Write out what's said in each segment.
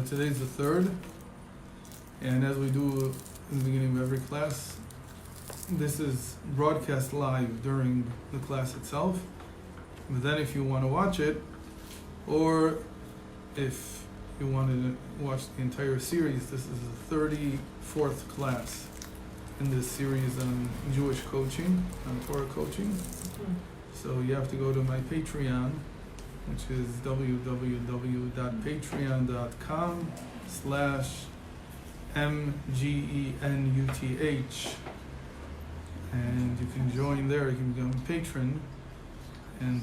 today's the 3rd, and as we do in the beginning of every class, this is broadcast live during the class itself. But then if you want to watch it, or if you want to watch the entire series, this is the 34th class in this series on Jewish coaching, on Torah coaching. So you have to go to my Patreon, which is www.patreon.com/MGENUTH, and you can join there. You can become a patron and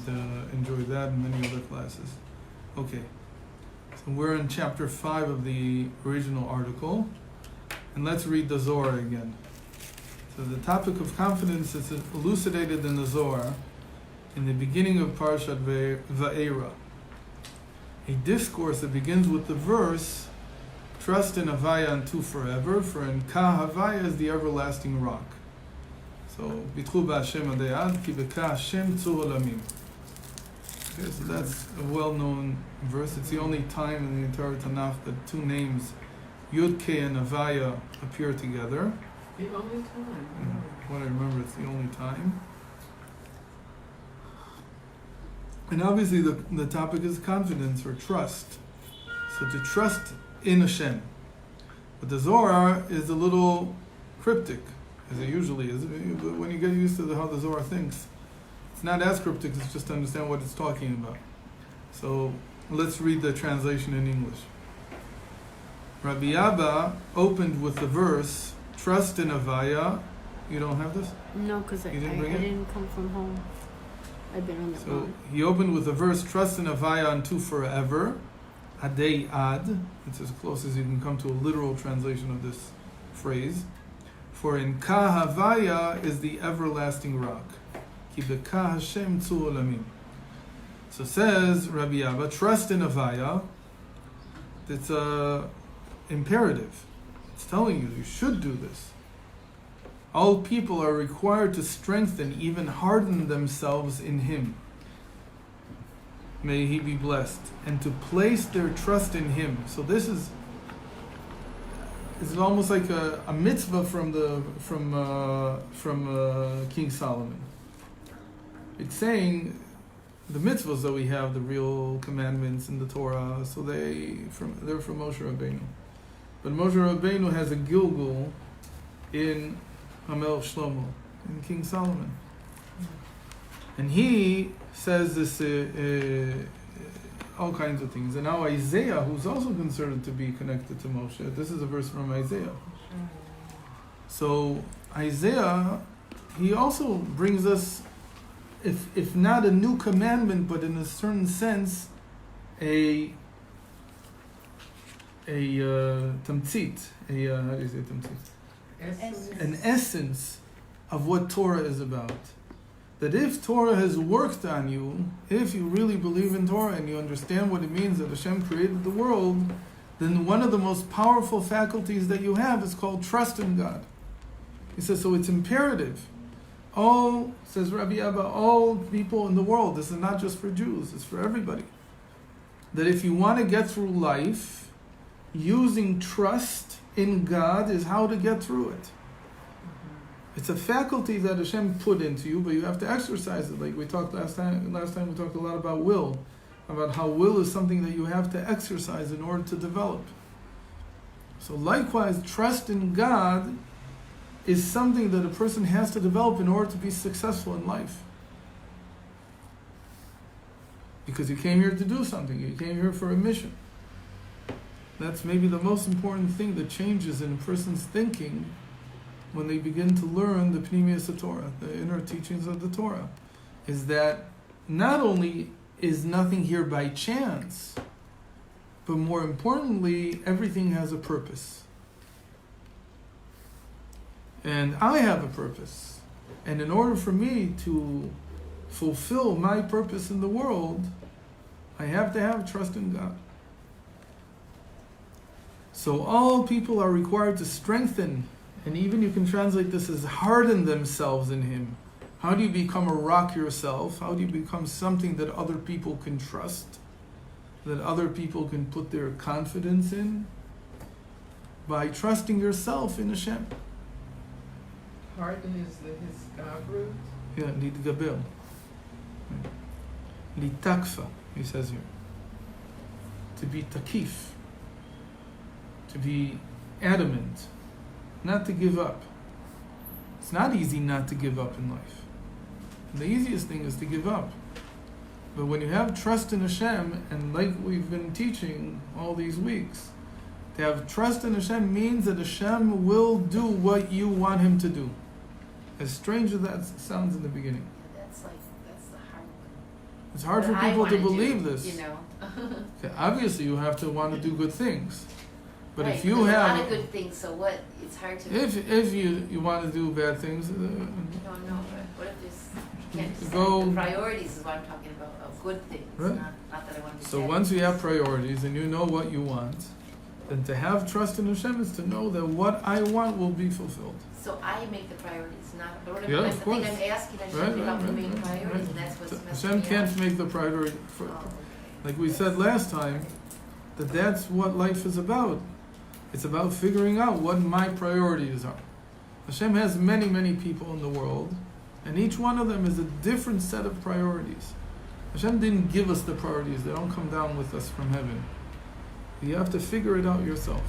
enjoy that and many other classes. Okay, so we're in chapter 5 of the original article, and let's read the Zohar again. So the topic of confidence is elucidated in the Zohar in the beginning of Parashat Va'era, a discourse that begins with the verse, "Trust in Havaya unto forever, for in Ka Havaya is the everlasting rock." So, Bitchu b'Hashem adayad, ki b'ka Hashem tzur olamim. Okay, so that's a well-known verse. It's the only time in the entire Tanakh that two names, Yud Ke and Havaya, appear together. The only time. What I remember, it's the only time. And obviously the topic is confidence or trust. So to trust in Hashem. But the Zohar is a little cryptic, as it usually is. But when you get used to how the Zohar thinks, it's not as cryptic, it's just to understand what it's talking about. So let's read the translation in English. Rabbi Abba opened with the verse, "Trust in Havaya." You don't have this? No, because I didn't come from home. I've been on the phone. So he opened with the verse, "Trust in Havaya unto forever." Adei ad. It's as close as you can come to a literal translation of this phrase. For in Ka Havaya is the everlasting rock. Ki b'ka Hashem tzur olamim. So says Rabbi Abba, trust in Havaya. It's imperative. It's telling you should do this. All people are required to strengthen, even harden themselves in Him. May He be blessed, and to place their trust in Him. So this is almost like a mitzvah from King Solomon. It's saying the mitzvahs that we have, the real commandments in the Torah, so they're from Moshe Rabbeinu. But Moshe Rabbeinu has a Gilgul in HaMelech Shlomo, in King Solomon. And he says this, all kinds of things. And now Isaiah, who's also considered to be connected to Moshe, this is a verse from Isaiah. So Isaiah, he also brings us, if not a new commandment, but in a certain sense, a tamtzit, how do you say tamtzit? An essence of what Torah is about. That if Torah has worked on you, if you really believe in Torah and you understand what it means that Hashem created the world, then one of the most powerful faculties that you have is called trust in God. He says, so it's imperative. Says Rabbi Abba, all people in the world, this is not just for Jews, it's for everybody. That if you want to get through life, using trust in God is how to get through it. It's a faculty that Hashem put into you, but you have to exercise it. Like we talked last time we talked a lot about will, about how will is something that you have to exercise in order to develop. So likewise, trust in God is something that a person has to develop in order to be successful in life. Because you came here to do something. You came here for a mission. That's maybe the most important thing that changes in a person's thinking when they begin to learn the Pnimius of Torah, the inner teachings of the Torah, is that not only is nothing here by chance, but more importantly, everything has a purpose. And I have a purpose. And in order for me to fulfill my purpose in the world, I have to have trust in God. So all people are required to strengthen, and even you can translate this as harden themselves in Him. How do you become a rock yourself? How do you become something that other people can trust? that other people can put their confidence in by trusting yourself in Hashem. Harden is the Hisgabru. Yeah, Litgaber. Litakfa, he says here. To be takif. To be adamant. Not to give up. It's not easy not to give up in life. And the easiest thing is to give up. But when you have trust in Hashem, and like we've been teaching all these weeks, to have trust in Hashem means that Hashem will do what you want Him to do. As strange as that sounds in the beginning. That's the hard one. It's hard for What I people to wanna believe do, this. You know. Okay, obviously, you have to want to do good things. But right, if you there's have... a lot of good things, so what? It's hard to... If you want to do bad things... No, but what if there's... You can't just Go- the priorities is what I'm talking about, of good things, Right. not that I want to do So bad once you things. have priorities and you know what you want, then to have trust in Hashem is to know that what I want will be fulfilled. So I make the priorities, not... But what Yeah, if of I think course. I'm asking Hashem Right, to help me right, make right, priorities, right. and that's what's So messing Hashem me can't up. make the priority... Oh, okay. Like we said last time, that's what life is about. It's about figuring out what my priorities are. Hashem has many, many people in the world, and each one of them is a different set of priorities. Hashem didn't give us the priorities. They don't come down with us from heaven. You have to figure it out yourself.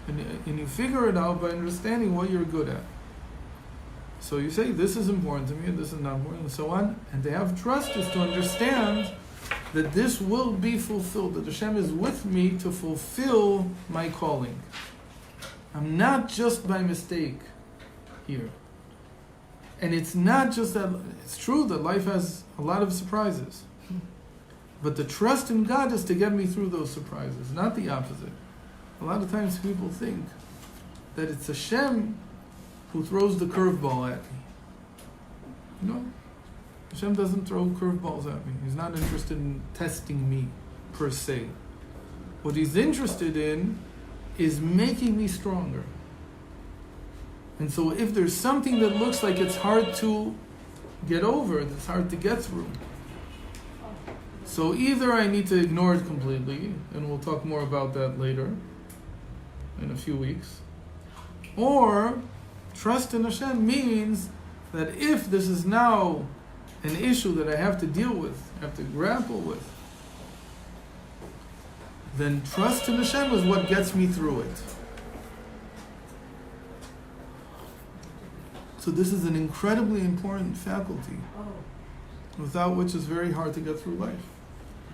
And you figure it out by understanding what you're good at. So you say, this is important to me, and this is not important, and so on. And to have trust is to understand that this will be fulfilled, that Hashem is with me to fulfill my calling. I'm not just by mistake here. And it's not just that, it's true that life has a lot of surprises. But the trust in God is to get me through those surprises, not the opposite. A lot of times people think that it's Hashem who throws the curveball at me. No. Hashem doesn't throw curveballs at me. He's not interested in testing me, per se. What He's interested in is making me stronger. And so if there's something that looks like it's hard to get over, that's hard to get through, so either I need to ignore it completely, and we'll talk more about that later, in a few weeks, or trust in Hashem means that if this is now an issue that I have to deal with, I have to grapple with, then trust in Hashem is what gets me through it. So this is an incredibly important faculty, without which it's very hard to get through life.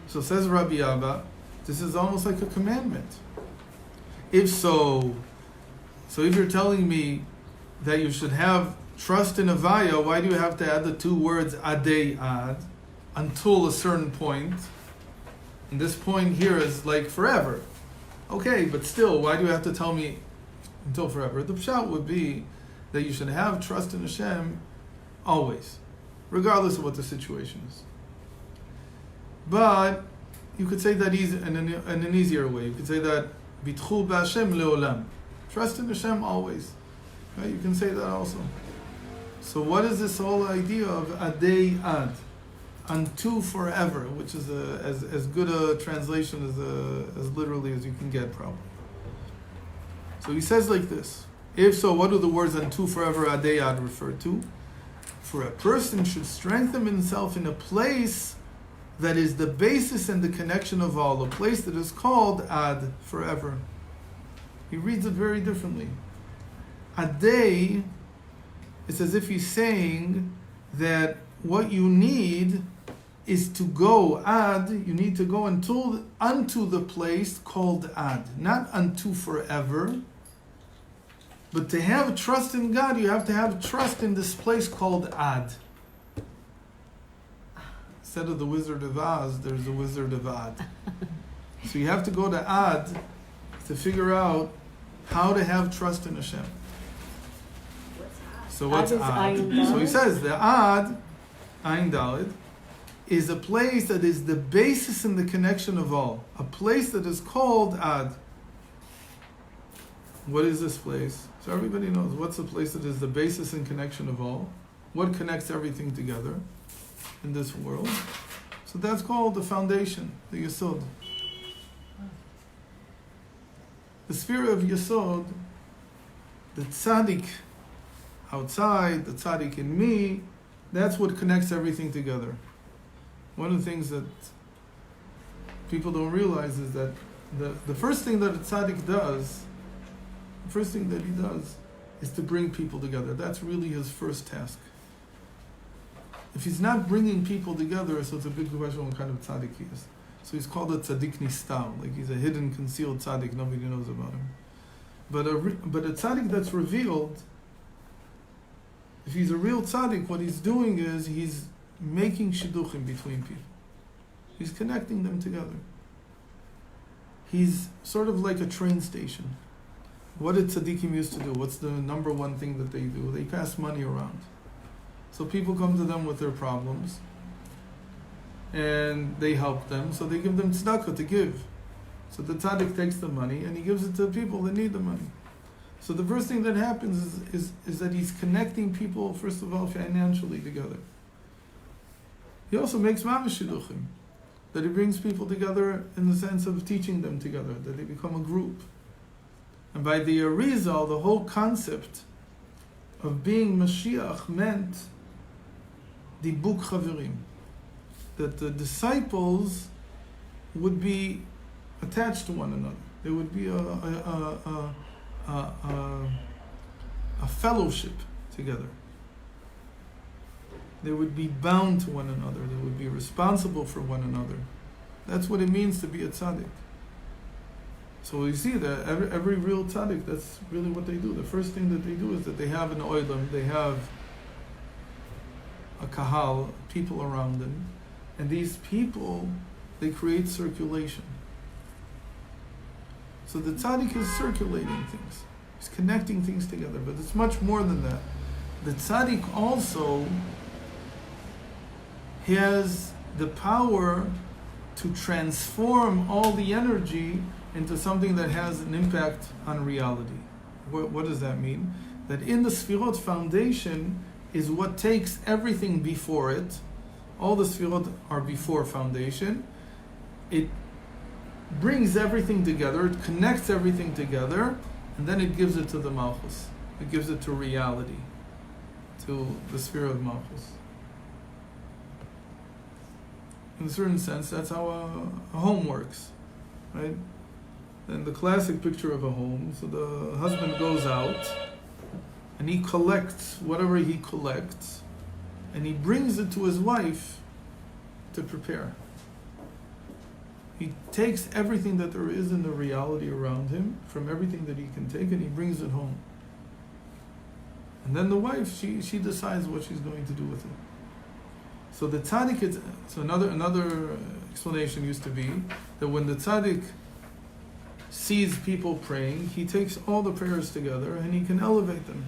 So says Rabbi Abba, this is almost like a commandment. If so if you're telling me that you should have trust in Avaya, why do you have to add the two words adei ad, until a certain point? And this point here is like forever. Okay, but still, why do you have to tell me until forever? The pshat would be that you should have trust in Hashem always, regardless of what the situation is. But you could say that in an easier way. You could say that bitchu b'Hashem leolam. Trust in Hashem always. Right? You can say that also. So what is this whole idea of adei ad, unto forever, which is as good a translation as literally as you can get, probably. So he says like this. If so, what do the words unto forever adei ad refer to? For a person should strengthen himself in a place that is the basis and the connection of all, a place that is called ad, forever. He reads it very differently. Adei, it's as if he's saying that what you need is to go ad, you need to go unto the place called ad, not unto forever. But to have trust in God, you have to have trust in this place called ad. Instead of the Wizard of Oz, there's the Wizard of Ad. So you have to go to ad to figure out how to have trust in Hashem. So what's Ad is ad? Ayin So he Daled. says the ad, Ayin Daled, is a place that is the basis and the connection of all. A place that is called ad. What is this place? So everybody knows what's the place that is the basis and connection of all. What connects everything together in this world? So that's called the foundation, the Yesod. The sphere of Yesod, the tzaddik outside, the tzaddik in me, that's what connects everything together. One of the things that people don't realize is that the first thing that a tzaddik does, the first thing that he does is to bring people together. That's really his first task. If he's not bringing people together, so it's a big question what kind of tzaddik he is. So he's called a tzaddik nistar, like he's a hidden, concealed tzaddik, nobody knows about him. But a tzaddik that's revealed, if he's a real tzaddik, what he's doing is he's making shidduchim between people. He's connecting them together. He's sort of like a train station. What did tzaddikim used to do? What's the number one thing that they do? They pass money around. So people come to them with their problems, and they help them, so they give them tzedakah to give. So the tzaddik takes the money and he gives it to people that need the money. So the first thing that happens is that he's connecting people, first of all, financially together. He also makes mamash shidduchim, that he brings people together in the sense of teaching them together, that they become a group. And by the Arizal, the whole concept of being Mashiach meant dibuk chaverim, that the disciples would be attached to one another. There would be a fellowship together. They would be bound to one another. They would be responsible for one another. That's what it means to be a tzaddik. So you see that every real tzaddik, that's really what they do. The first thing that they do is that they have an oilam, they have a kahal, people around them, and these people, they create circulation. So the tzaddik is circulating things. He's connecting things together, but it's much more than that. The tzaddik also has the power to transform all the energy into something that has an impact on reality. What does that mean? That in the Sfirot foundation is what takes everything before it. All the Sfirot are before foundation. It brings everything together, it connects everything together, and then it gives it to the Malchus. It gives it to reality, to the sphere of Malchus. In a certain sense, that's how a home works, right? And the classic picture of a home, so the husband goes out and he collects whatever he collects and he brings it to his wife to prepare. He takes everything that there is in the reality around him, from everything that he can take, and he brings it home. And then the wife, she decides what she's going to do with it. So the tzaddik is, so another explanation used to be that when the tzaddik sees people praying, he takes all the prayers together and he can elevate them.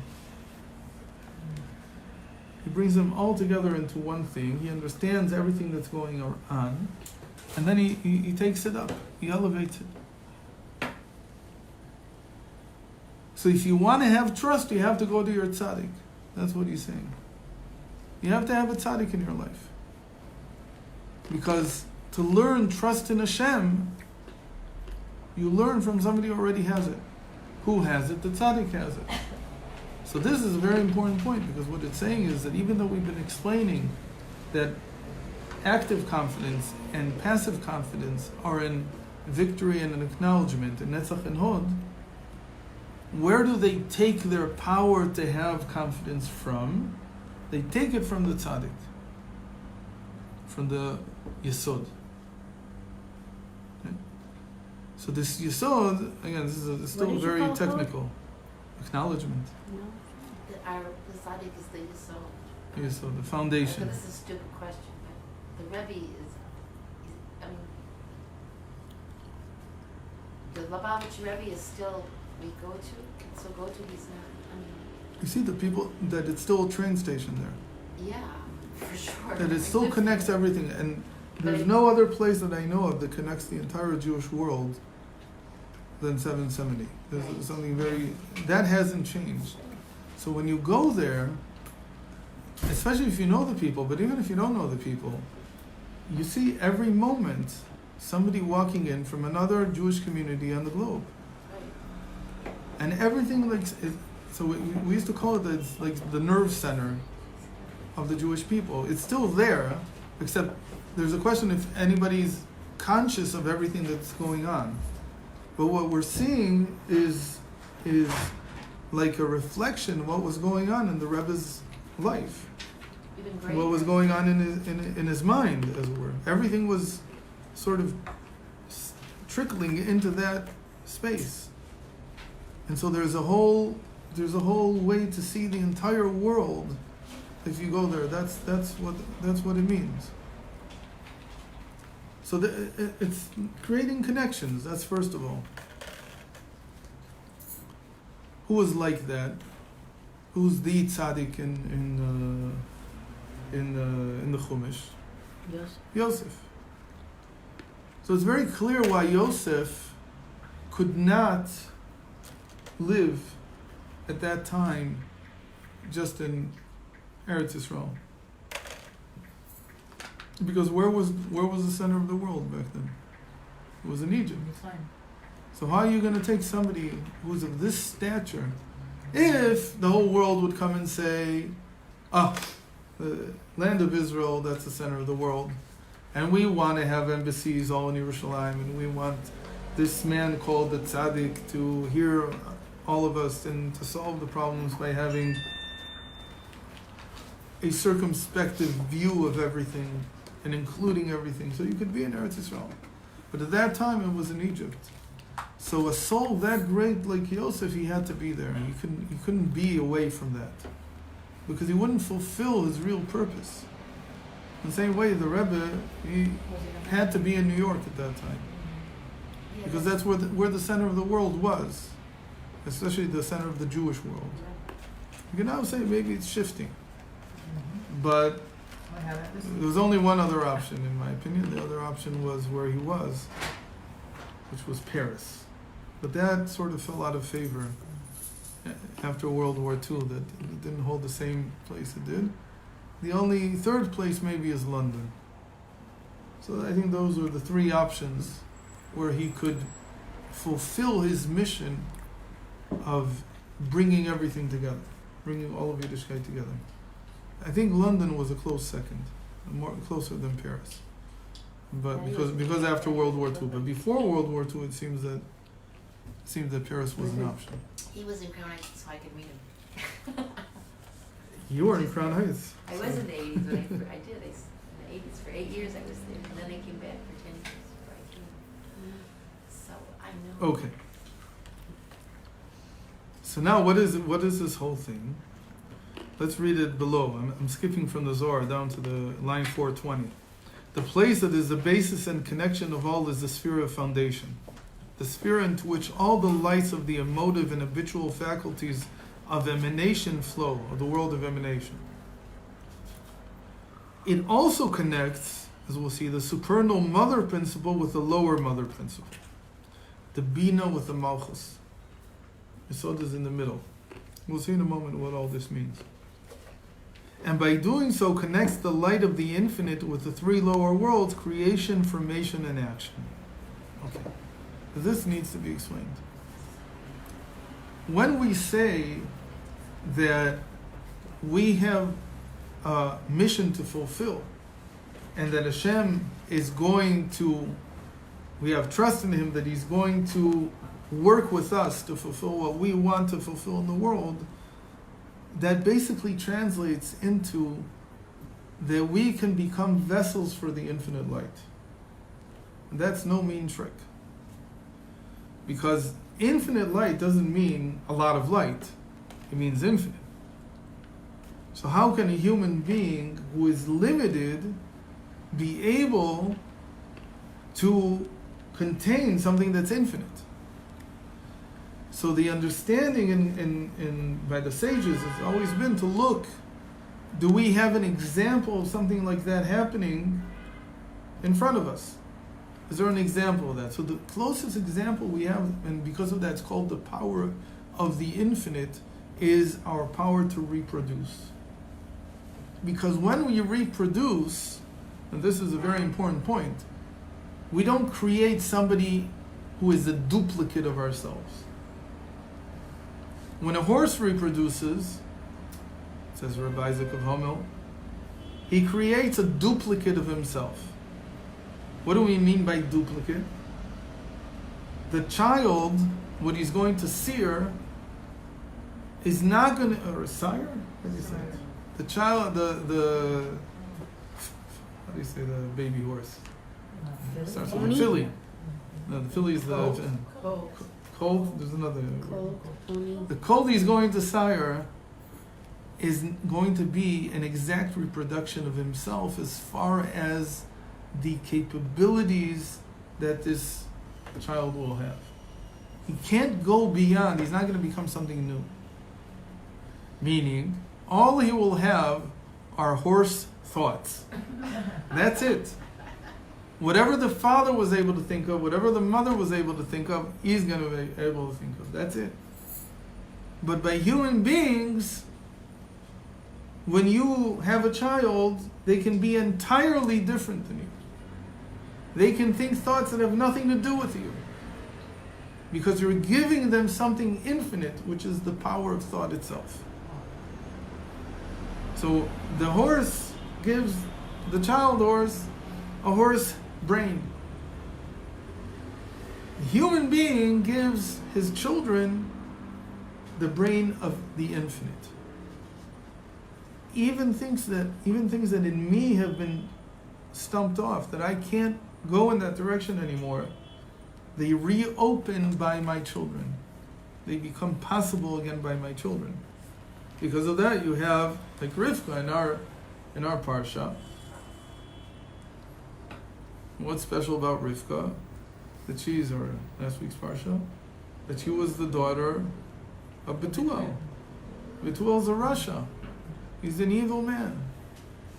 He brings them all together into one thing. He understands everything that's going on, and then he takes it up. He elevates it. So if you want to have trust, you have to go to your tzaddik. That's what he's saying. You have to have a tzaddik in your life. Because to learn trust in Hashem, you learn from somebody who already has it. Who has it? The tzaddik has it. So this is a very important point, because what it's saying is that even though we've been explaining that active confidence and passive confidence are in victory and an acknowledgement, in Netzach and Hod, where do they take their power to have confidence from? They take it from the tzaddik, from the Yesod. Okay? So this Yesod, again, this is still very technical. Acknowledgement. No, the tzaddik is the Yesod. Yesod, the foundation. This is a stupid question, but the Rebbe is, I mean, the Lubavitch Rebbe is still, we go to, can still go to, he's not, I mean. You see the people, that it's still a train station there. Yeah, for sure. That it still connects everything, and there's no other place that I know of that connects the entire Jewish world than 770. There's something that hasn't changed. So when you go there, especially if you know the people, but even if you don't know the people, you see every moment somebody walking in from another Jewish community on the globe. And everything so we used to call it it's like the nerve center of the Jewish people. It's still there, except there's a question if anybody's conscious of everything that's going on. But what we're seeing is like a reflection of what was going on in the Rebbe's life. What was going on in his mind, as it were. Everything was sort of trickling into that space. And so there's a whole way to see the entire world. If you go there, that's what it means. So it's creating connections. That's first of all. Who was like that? Who's the tzaddik in the Chumash? Yosef. So it's very clear why Yosef could not live at that time just in Eretz Yisrael. Because where was the center of the world back then? It was in Egypt. So how are you going to take somebody who's of this stature if the whole world would come and say, the land of Israel, that's the center of the world, and we want to have embassies all in Yerushalayim, and we want this man called the Tzaddik to hear all of us and to solve the problems by having a circumspective view of everything and including everything. So you could be in Eretz Yisrael. But at that time it was in Egypt. So a soul that great like Yosef, he had to be there. He couldn't be away from that, because he wouldn't fulfill his real purpose. In the same way, the Rebbe, he had to be in New York at that time, because that's where the center of the world was, especially the center of the Jewish world. You can now say maybe it's shifting, but there was only one other option, in my opinion. The other option was where he was, which was Paris. But that sort of fell out of favor after World War II. That it didn't hold the same place it did. The only third place maybe is London. So I think those were the three options where he could fulfill his mission of bringing everything together, bringing all of Yiddishkeit together. I think London was a close second, closer than Paris. But because after World War II, but before World War II, it seems that Paris was an option. He was in Crown Heights, so I could meet him. You were in Crown Heights. I was in the 80s when in the 80s for 8 years I was there, and then I came back for 10 years before I came. So I know. Okay. So now what is this whole thing? Let's read it below. I'm skipping from the Zohar down to the line 420. The place that is the basis and connection of all is the sphere of foundation, the sphere into which all the lights of the emotive and habitual faculties of emanation flow, of the world of emanation. It also connects, as we'll see, the supernal mother principle with the lower mother principle, the Bina with the Malchus. Yesod is in the middle. We'll see in a moment what all this means. And by doing so connects the light of the infinite with the three lower worlds, creation, formation, and action. Okay. This needs to be explained. When we say that we have a mission to fulfill, and that Hashem is going to, we have trust in Him that He's going to work with us to fulfill what we want to fulfill in the world, that basically translates into that we can become vessels for the infinite light. And that's no mean trick. Because infinite light doesn't mean a lot of light. It means infinite. So how can a human being who is limited be able to contain something that's infinite? So the understanding in by the sages has always been to look, do we have an example of something like that happening in front of us? Is there an example of that? So the closest example we have, and because of that it's called the power of the infinite, is our power to reproduce. Because when we reproduce, and this is a very important point, we don't create somebody who is a duplicate of ourselves. When a horse reproduces, says Rabbi Isaac of Homel, he creates a duplicate of himself. What do we mean by duplicate? The child, what he's going to sear, is not going to, or a sire? What do you say? The child, the how do you say the baby horse? Starts with a filly. No, the filly is the colt. There's another. The colt he's going to sire is going to be an exact reproduction of himself as far as the capabilities that this child will have. He can't go beyond. He's not going to become something new. Meaning, all he will have are horse thoughts. That's it. Whatever the father was able to think of, whatever the mother was able to think of, he's going to be able to think of. That's it. But by human beings, when you have a child, they can be entirely different than you. They can think thoughts that have nothing to do with you. Because you're giving them something infinite, which is the power of thought itself. So the horse gives the child horse a horse brain. The human being gives his children the brain of the infinite. Even things that in me have been stumped off, that I can't go in that direction anymore, they reopen by my children. They become possible again by my children. Because of that, you have, like Rivka in our parsha. What's special about Rivka? That she's, or last week's parsha, that she was the daughter of Betuel. Betuel's a Rasha. He's an evil man.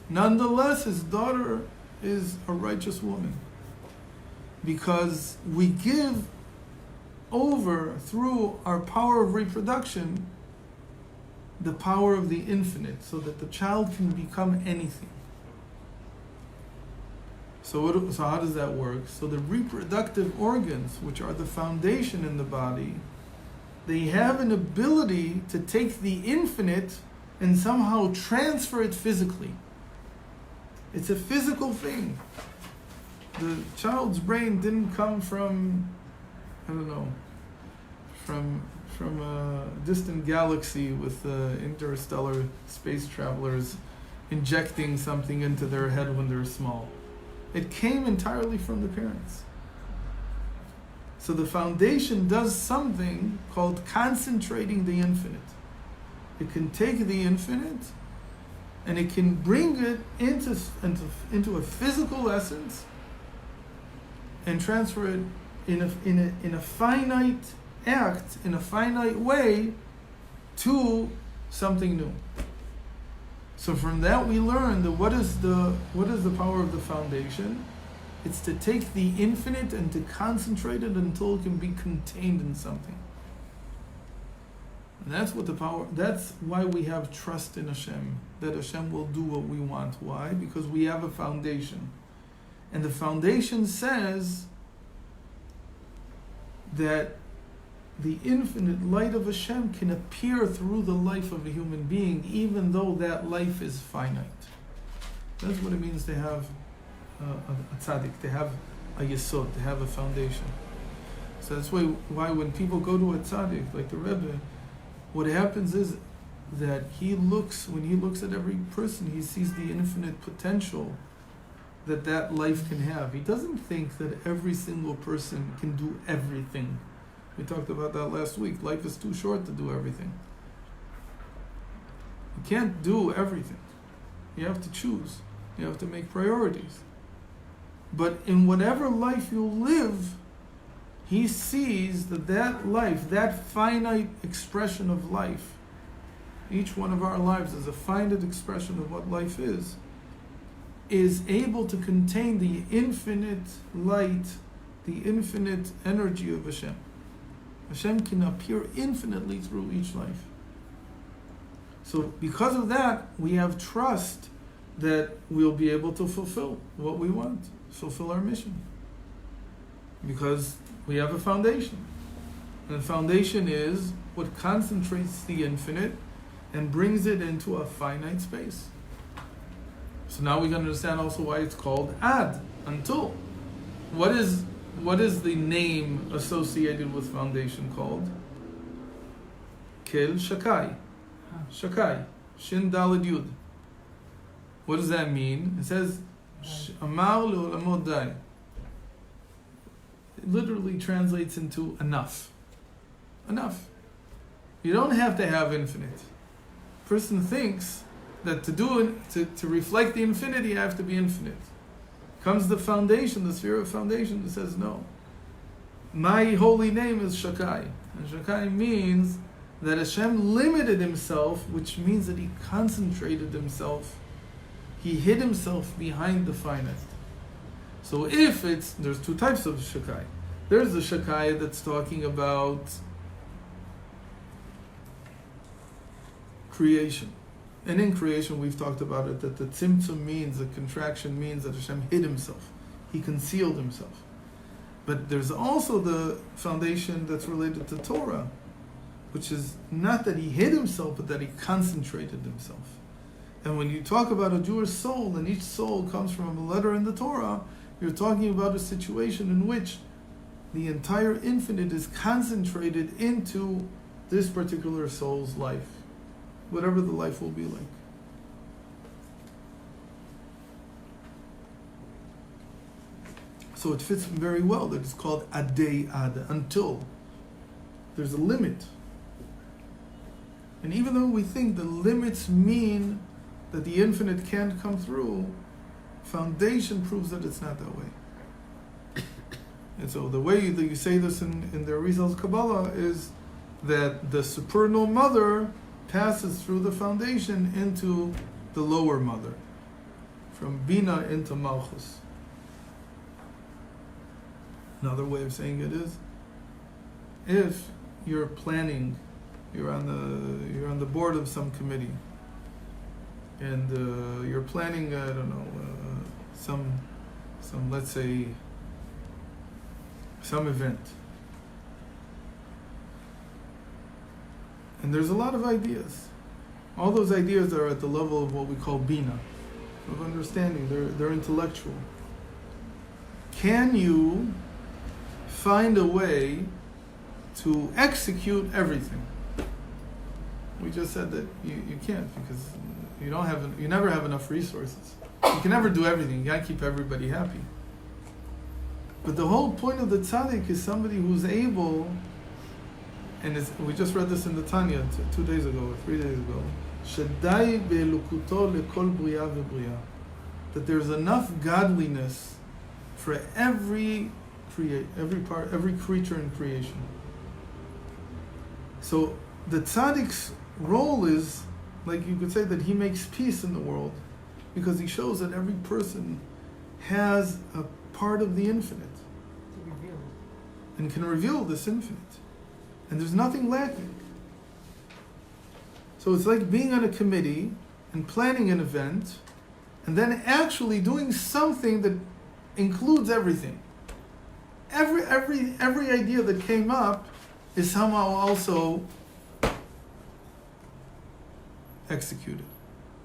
Nonetheless, his daughter is a righteous woman. Because we give over, through our power of reproduction, the power of the infinite, so that the child can become anything. So how does that work? So the reproductive organs, which are the foundation in the body, they have an ability to take the infinite and somehow transfer it physically. It's a physical thing. The child's brain didn't come from, I don't know, from a distant galaxy with interstellar space travelers injecting something into their head when they're small. It came entirely from the parents. So the foundation does something called concentrating the infinite. It can take the infinite and it can bring it into a physical essence and transfer it in a finite act, in a finite way, to something new. So from that we learn that what is the power of the foundation? It's to take the infinite and to concentrate it until it can be contained in something. And that's why we have trust in Hashem, that Hashem will do what we want. Why? Because we have a foundation. And the foundation says that the infinite light of Hashem can appear through the life of a human being, even though that life is finite. That's what it means to have a tzaddik, to have a yesod, to have a foundation. So that's why when people go to a tzaddik, like the Rebbe, what happens is that when he looks at every person, he sees the infinite potential that life can have. He doesn't think that every single person can do everything. We talked about that last week. Life is too short to do everything. You can't do everything. You have to choose. You have to make priorities. But in whatever life you live, he sees that life, that finite expression of life, each one of our lives is a finite expression of what life is able to contain the infinite light, the infinite energy of Hashem. Hashem can appear infinitely through each life. So because of that, we have trust that we'll be able to fulfill what we want, fulfill our mission. Because we have a foundation. And the foundation is what concentrates the infinite and brings it into a finite space. So now we can understand also why it's called ad, until. What is the name associated with foundation called? Kel Shakai. Shakai. Shin Daled Yud. What does that mean? It says, Amar le'olamot dai. It literally translates into enough. Enough. You don't have to have infinite. Person thinks that to reflect the infinity, you have to be infinite. Comes the foundation, the sphere of foundation, that says no. My holy name is Shakai. And Shakai means that Hashem limited himself, which means that he concentrated himself. He hid himself behind the finite. So there's two types of Shakai. There's the Shakai that's talking about creation. And in creation, we've talked about it, that the tzimtzum means, the contraction means that Hashem hid himself. He concealed himself. But there's also the foundation that's related to Torah, which is not that he hid himself, but that he concentrated himself. And when you talk about a Jewish soul, and each soul comes from a letter in the Torah, you're talking about a situation in which the entire infinite is concentrated into this particular soul's life, whatever the life will be like. So it fits very well that it's called adei ad, until. There's a limit. And even though we think the limits mean that the infinite can't come through, foundation proves that it's not that way. And so the way that you say this in the Arizal's Kabbalah is that the supernal mother passes through the foundation into the lower mother, from Bina into Malchus. Another way of saying it is, if you're planning, you're on the board of some committee, and you're planning, some let's say, some event. And there's a lot of ideas. All those ideas are at the level of what we call Bina, of understanding. They're intellectual. Can you find a way to execute everything? We just said that you can't, because you never have enough resources. You can never do everything. You gotta keep everybody happy. But the whole point of the tzaddik is somebody who's able, and we just read this in the Tanya 2 days ago or 3 days ago, Shadai be'elukuto lekol bria v'bria, that there's enough godliness for every creature in creation. So the tzaddik's role is, like you could say, that he makes peace in the world, because he shows that every person has a part of the infinite and can reveal this infinite, and there's nothing lacking. So it's like being on a committee and planning an event and then actually doing something that includes everything. Every idea that came up is somehow also executed.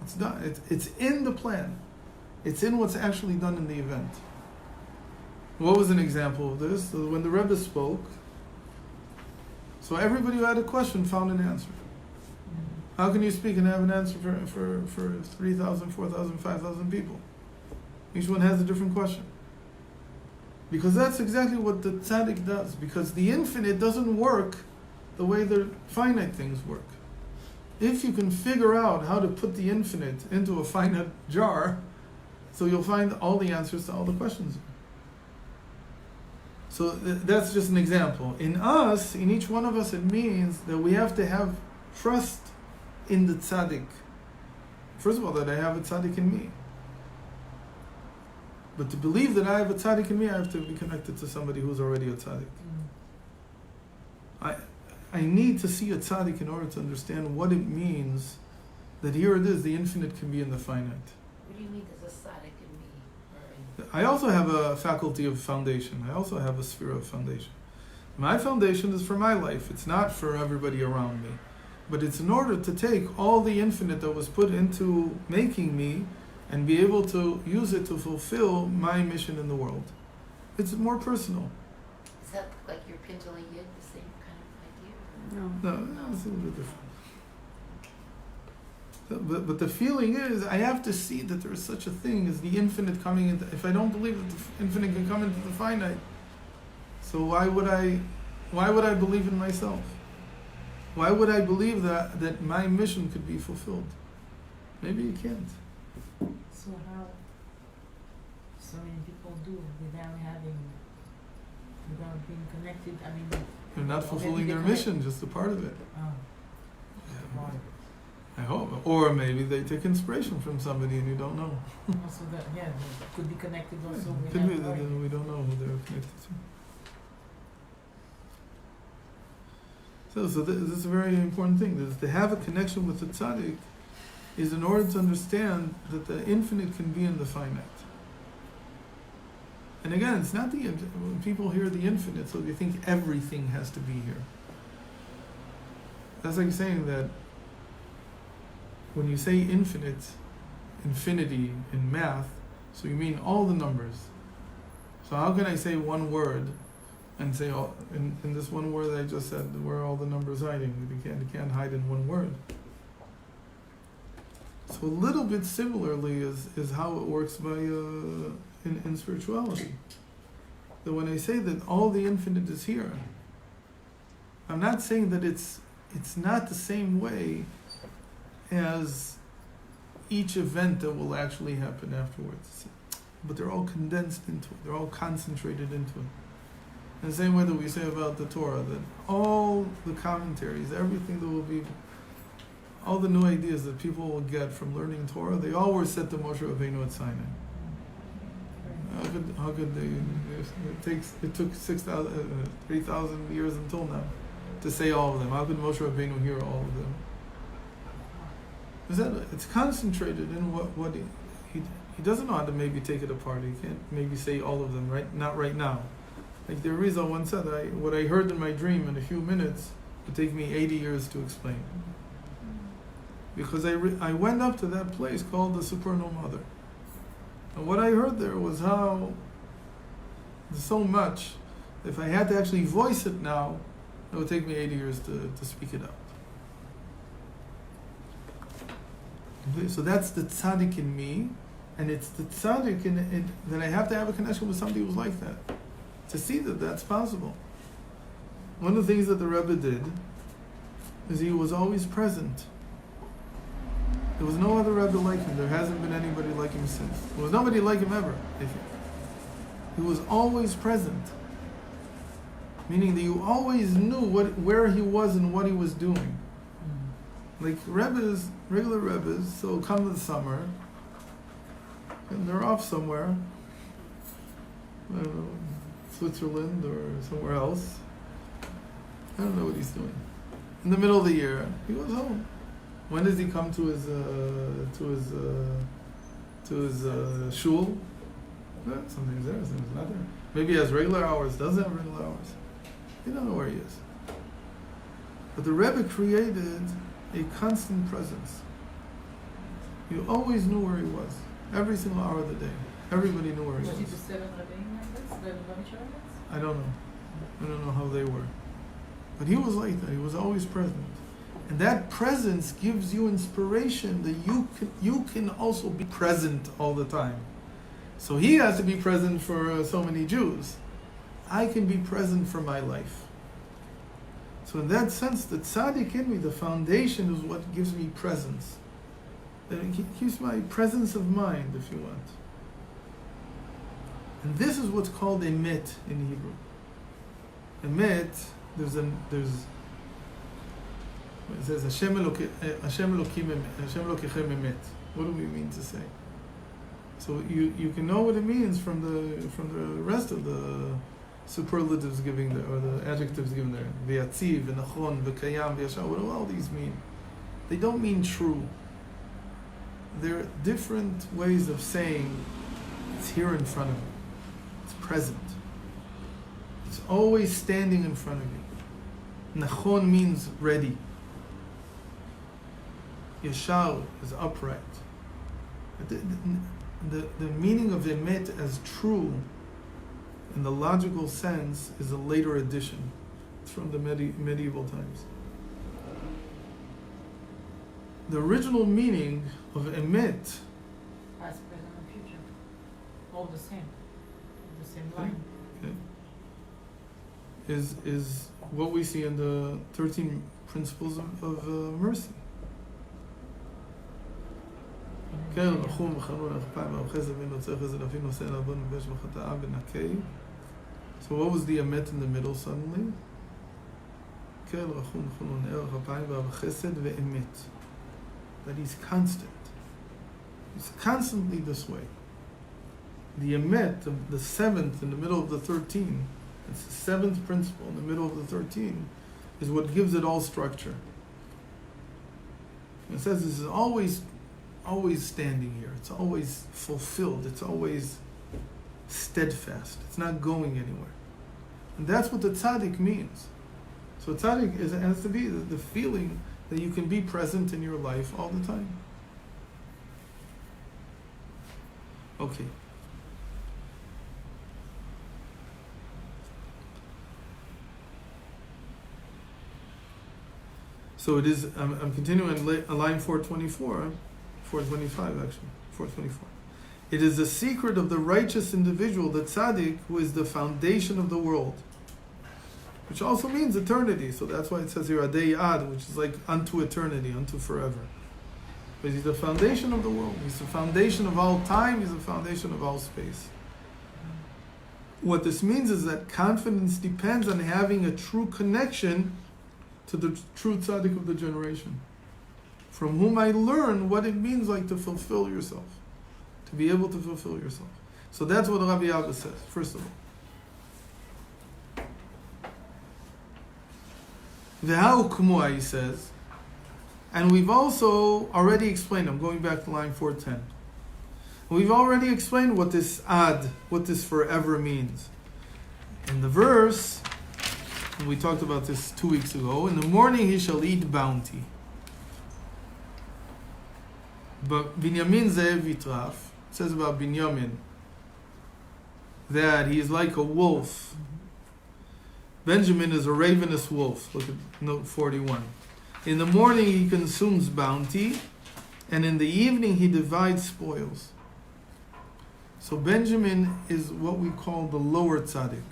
It's done. It's in the plan. It's in what's actually done in the event. What was an example of this? So when the Rebbe spoke, so everybody who had a question found an answer. How can you speak and have an answer for 3,000, 4,000, 5,000 people? Each one has a different question. Because that's exactly what the tzaddik does. Because the infinite doesn't work the way the finite things work. If you can figure out how to put the infinite into a finite jar, so you'll find all the answers to all the questions. So that's just an example. In us, in each one of us, it means that we have to have trust in the tzaddik. First of all, that I have a tzaddik in me. But to believe that I have a tzaddik in me, I have to be connected to somebody who's already a tzaddik. I need to see a tzaddik in order to understand what it means that here it is, the infinite can be in the finite. What do you mean there's a tzaddik in me? I also have a faculty of foundation. I also have a sphere of foundation. My foundation is for my life. It's not for everybody around me. But it's in order to take all the infinite that was put into making me and be able to use it to fulfill my mission in the world. It's more personal. Is that like your Pindala Yid, the same kind of idea? No, it's a little bit different. But the feeling is, I have to see that there is such a thing as the infinite coming into. If I don't believe that the infinite can come into the finite, so why would I believe in myself? Why would I believe that my mission could be fulfilled? Maybe you can't. So how so many people do without being connected? I mean, They're not fulfilling their mission, just a part of it. Oh, Yeah. I hope. Or maybe they take inspiration from somebody and you don't know. Also, that could be connected also. Could be that we don't know who they're connected to. So this is a very important thing. That to have a connection with the tzaddik is in order to understand that the infinite can be in the finite. And again, it's not when people hear the infinite, so they think everything has to be here. That's like saying that when you say infinity in math, so you mean all the numbers. So how can I say one word and say in this one word that I just said, where are all the numbers hiding? You can't hide in one word. So a little bit similarly is how it works by in spirituality. That when I say that all the infinite is here, I'm not saying that it's not the same way as each event that will actually happen afterwards. But they're all condensed into it. They're all concentrated into it. In the same way that we say about the Torah, that all the commentaries, everything that will be, all the new ideas that people will get from learning Torah, they all were set to Moshe Rabbeinu at Sinai. How could they? It took 3,000 years until now to say all of them. How could Moshe Rabbeinu hear all of them? It's concentrated in what he doesn't know how to maybe take it apart. He can't maybe say all of them not right now. Like the Arizal once said, what I heard in my dream in a few minutes would take me 80 years to explain. Because I went up to that place called the Supernal Mother. And what I heard there was how there's so much, if I had to actually voice it now, it would take me 80 years to speak it out. Okay, so that's the tzaddik in me, and it's the tzaddik that I have to have a connection with somebody who's like that, to see that that's possible. One of the things that the Rebbe did is he was always present. There was no other Rebbe like him. There hasn't been anybody like him since. There was nobody like him ever. He was always present. Meaning that you always knew where he was and what he was doing. Like Rebbes, regular Rebbes, so come to the summer, and they're off somewhere, I don't know, Switzerland or somewhere else. I don't know what he's doing. In the middle of the year, he goes home. When does he come to his shul? Something's there, something's not there. Maybe he has regular hours, doesn't have regular hours. You don't know where he is. But the Rebbe created a constant presence. You always knew where he was, every single hour of the day. Everybody knew where he was. Was he the seven Rebbeim? I don't know. I don't know how they were. But he was like that. He was always present. And that presence gives you inspiration that you can also be present all the time. So he has to be present for so many Jews. I can be present for my life. So in that sense, the tzaddik in me, the foundation, is what gives me presence. It gives my presence of mind, if you want. And this is what's called emet in Hebrew. Emet, it says Hashem Elokim emet. What do we mean to say? So you can know what it means from the rest of the superlatives giving there, or the adjectives given there. V'yatziv, v'nachon, v'kayam, v'yashar. What do all these mean? They don't mean true. there are different ways of saying it's here in front of you. It's present. It's always standing in front of you. Nachon means ready. Yashar is upright. The meaning of emet as true in the logical sense is a later addition. It's from the medieval times. The original meaning of emet, Past, present, and future. All the same. The same line. is what we see in the 13 principles of mercy. So what was the emet in the middle suddenly? That he's constant. He's constantly this way. The emet, the seventh in the middle of the 13, it's the seventh principle in the middle of the 13, is what gives it all structure. It says this is always standing here. It's always fulfilled. It's always steadfast. It's not going anywhere. And that's what the tzaddik means. So tzaddik has to be the feeling that you can be present in your life all the time. Okay. So it is, I'm continuing on line 424, 425 actually, 424. It is the secret of the righteous individual, the tzaddik, who is the foundation of the world. Which also means eternity. So that's why it says here, Adei Ad, which is like unto eternity, unto forever. But he's the foundation of the world. He's the foundation of all time. He's the foundation of all space. What this means is that confidence depends on having a true connection to the true tzaddik of the generation, from whom I learn what it means like to fulfill yourself, to be able to fulfill yourself. So that's what Rabbi Abba says, first of all. V'ha'ukmua, he says, and we've also already explained, I'm going back to line 410. We've already explained what this ad, what this forever means. In the verse, and we talked about this 2 weeks ago, in the morning he shall eat bounty. But Binyamin Ze'ev Yitraf says about Binyamin that he is like a wolf. Benjamin is a ravenous wolf. Look at note 41. In the morning he consumes bounty, and in the evening he divides spoils. So Benjamin is what we call the lower tzaddik.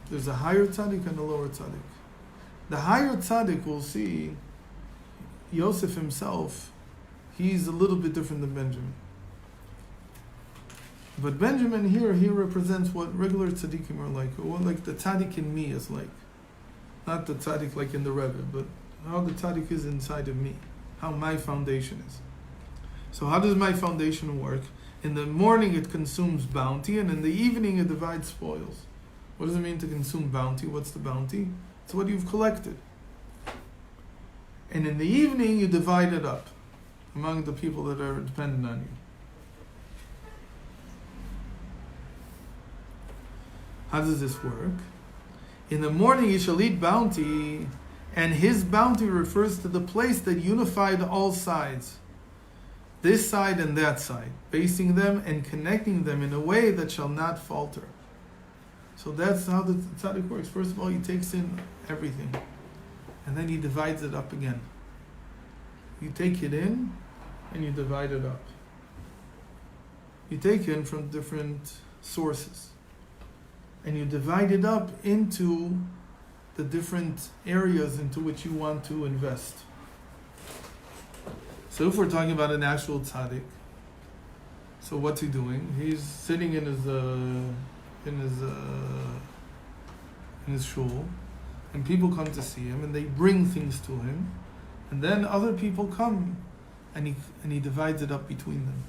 There's a higher tzaddik and a lower tzaddik. The higher tzaddik, we'll see, Yosef himself, he's a little bit different than Benjamin. But Benjamin here, he represents what regular tzaddikim are like, or what like the tzaddik in me is like. Not the tzaddik like in the Rebbe, but how the tzaddik is inside of me, how my foundation is. So how does my foundation work? In the morning it consumes bounty, and in the evening it divides spoils. What does it mean to consume bounty? What's the bounty? It's what you've collected. And in the evening you divide it up among the people that are dependent on you. How does this work? In the morning you shall eat bounty, and his bounty refers to the place that unified all sides. This side and that side, basing them and connecting them in a way that shall not falter. So that's how the tzaddik works. First of all, he takes in everything, and then he divides it up again. You take it in, and you divide it up. You take in from different sources, and you divide it up into the different areas into which you want to invest. So if we're talking about an actual tzaddik, so what's he doing? He's sitting in his shul, and people come to see him, and they bring things to him, and then other people come, and he divides it up between them.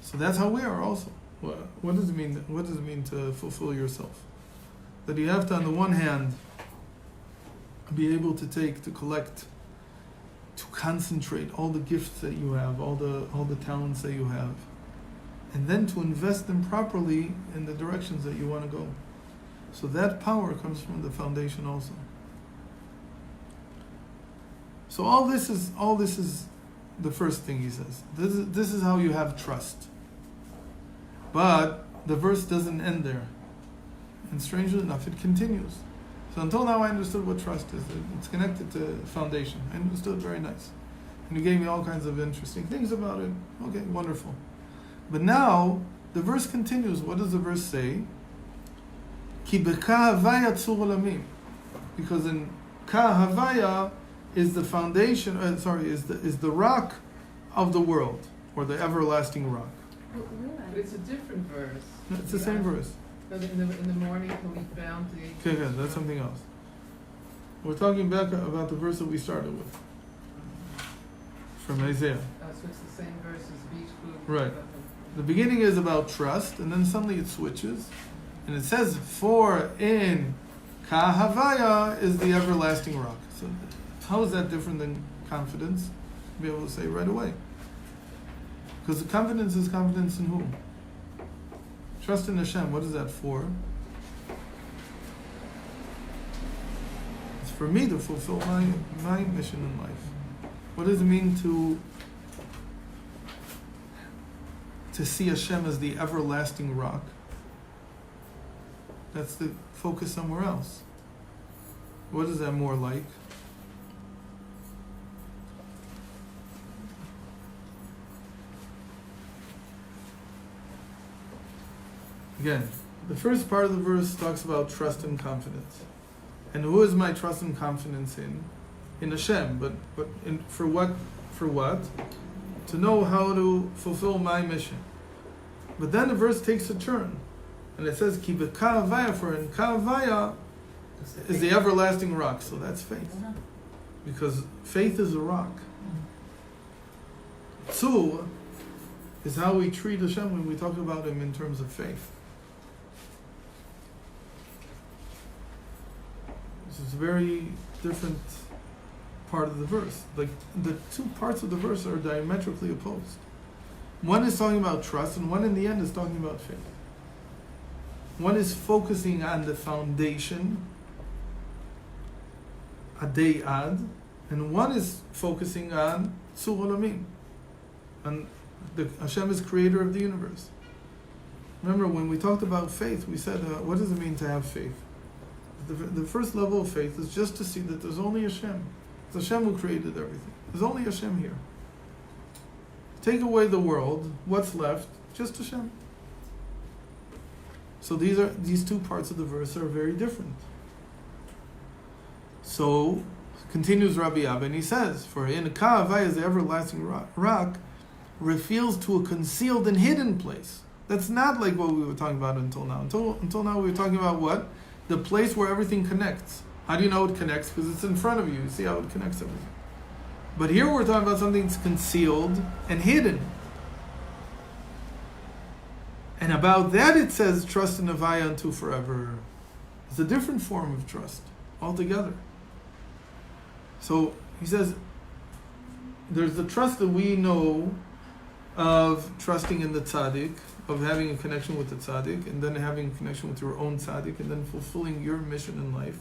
So that's how we are also. What does it mean? What does it mean to fulfill yourself? That you have to, on the one hand, be able to collect, to concentrate all the gifts that you have, all the talents that you have, and then to invest them properly in the directions that you want to go. So that power comes from the foundation also. So all this is the first thing he says. This is how you have trust. But the verse doesn't end there. And strangely enough, it continues. So until now I understood what trust is. It's connected to foundation. I understood, very nice. And he gave me all kinds of interesting things about it. Okay, wonderful. But now, the verse continues. What does the verse say? Ki beka havaya tzur olamim. Because in ka havaya is the foundation, is the rock of the world, or the everlasting rock. But it's a different verse. No, it's the same verse. But in the morning when we found the... Okay, that's something else. We're talking back about the verse that we started with. From Isaiah. So it's the same verse as beach food. Right. The beginning is about trust, and then suddenly it switches. And it says, for in Ka Havaya is the everlasting rock. So how is that different than confidence? Be able to say right away. Because the confidence is confidence in whom? Trust in Hashem. What is that for? It's for me to fulfill my mission in life. What does it mean to see Hashem as the everlasting rock? That's the focus somewhere else. What is that more like? Again, the first part of the verse talks about trust and confidence. And who is my trust and confidence in? In Hashem. But for what? For what? To know how to fulfill my mission. But then the verse takes a turn. And it says, Ki b'ka havaya, for in ka havaya is the everlasting rock. So that's faith. Because faith is a rock. Tzur is how we treat Hashem when we talk about Him in terms of faith. This is a very different part of the verse. Like, the two parts of the verse are diametrically opposed. One is talking about trust, and one in the end is talking about faith. One is focusing on the foundation, adei ad, and one is focusing on tzur olamim, and Hashem is creator of the universe. Remember, when we talked about faith, we said, what does it mean to have faith? The first level of faith is just to see that there's only Hashem. It's Hashem who created everything. There's only Hashem here. Take away the world, what's left? Just Hashem. So these two parts of the verse are very different. So, continues Rabbi Abba, and he says, for in Ka Havaya is the everlasting rock, reveals to a concealed and hidden place. That's not like what we were talking about until now. Until now we were talking about what? The place where everything connects. How do you know it connects? Because it's in front of you. You see how it connects everything. But here we're talking about something that's concealed and hidden. And about that it says, trust in Havaya unto forever. It's a different form of trust altogether. So he says, there's the trust that we know of trusting in the tzaddik, of having a connection with the tzaddik, and then having a connection with your own tzaddik, and then fulfilling your mission in life.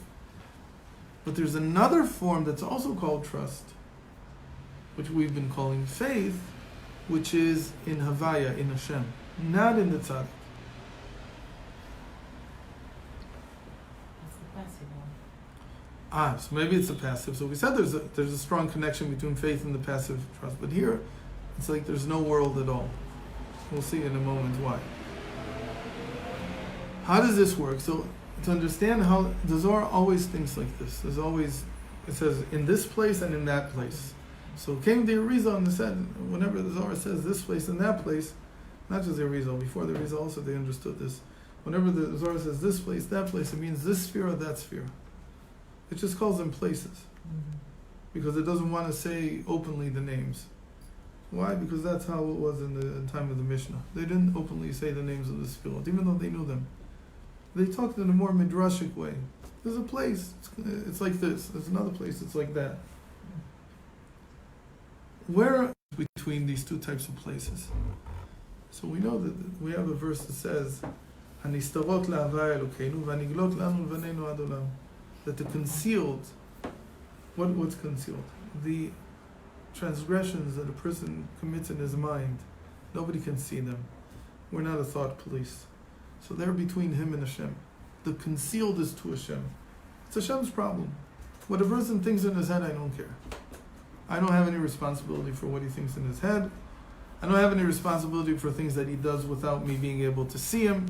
But there's another form that's also called trust, which we've been calling faith, which is in Havaya, in Hashem, not in the tzaddik. It's the passive one. So maybe it's a passive. So we said there's a strong connection between faith and the passive trust, but here it's like there's no world at all. We'll see in a moment why. How does this work? So to understand how the Zohar always thinks like this. There's always, it says in this place and in that place. So came the Arizal and said, whenever the Zohar says this place and that place, not just the Arizal, before the Arizal also they understood this. Whenever the Zohar says this place, that place, it means this sphere or that sphere. It just calls them places. Mm-hmm. Because it doesn't want to say openly the names. Why? Because that's how it was in the time of the Mishnah. They didn't openly say the names of the spherot, even though they knew them. They talked in a more midrashic way. There's a place, it's like this. There's another place, it's like that. Where between these two types of places? So we know that we have a verse that says, "Hanistarot la'avai Elokeinu v'aniglot lanu l'vaneinu ad olam." That the concealed, what's concealed? The transgressions that a person commits in his mind, nobody can see them. We're not a thought police. So they're between him and Hashem. The concealed is to Hashem. It's Hashem's problem. What a person thinks in his head, I don't care. I don't have any responsibility for what he thinks in his head. I don't have any responsibility for things that he does without me being able to see him.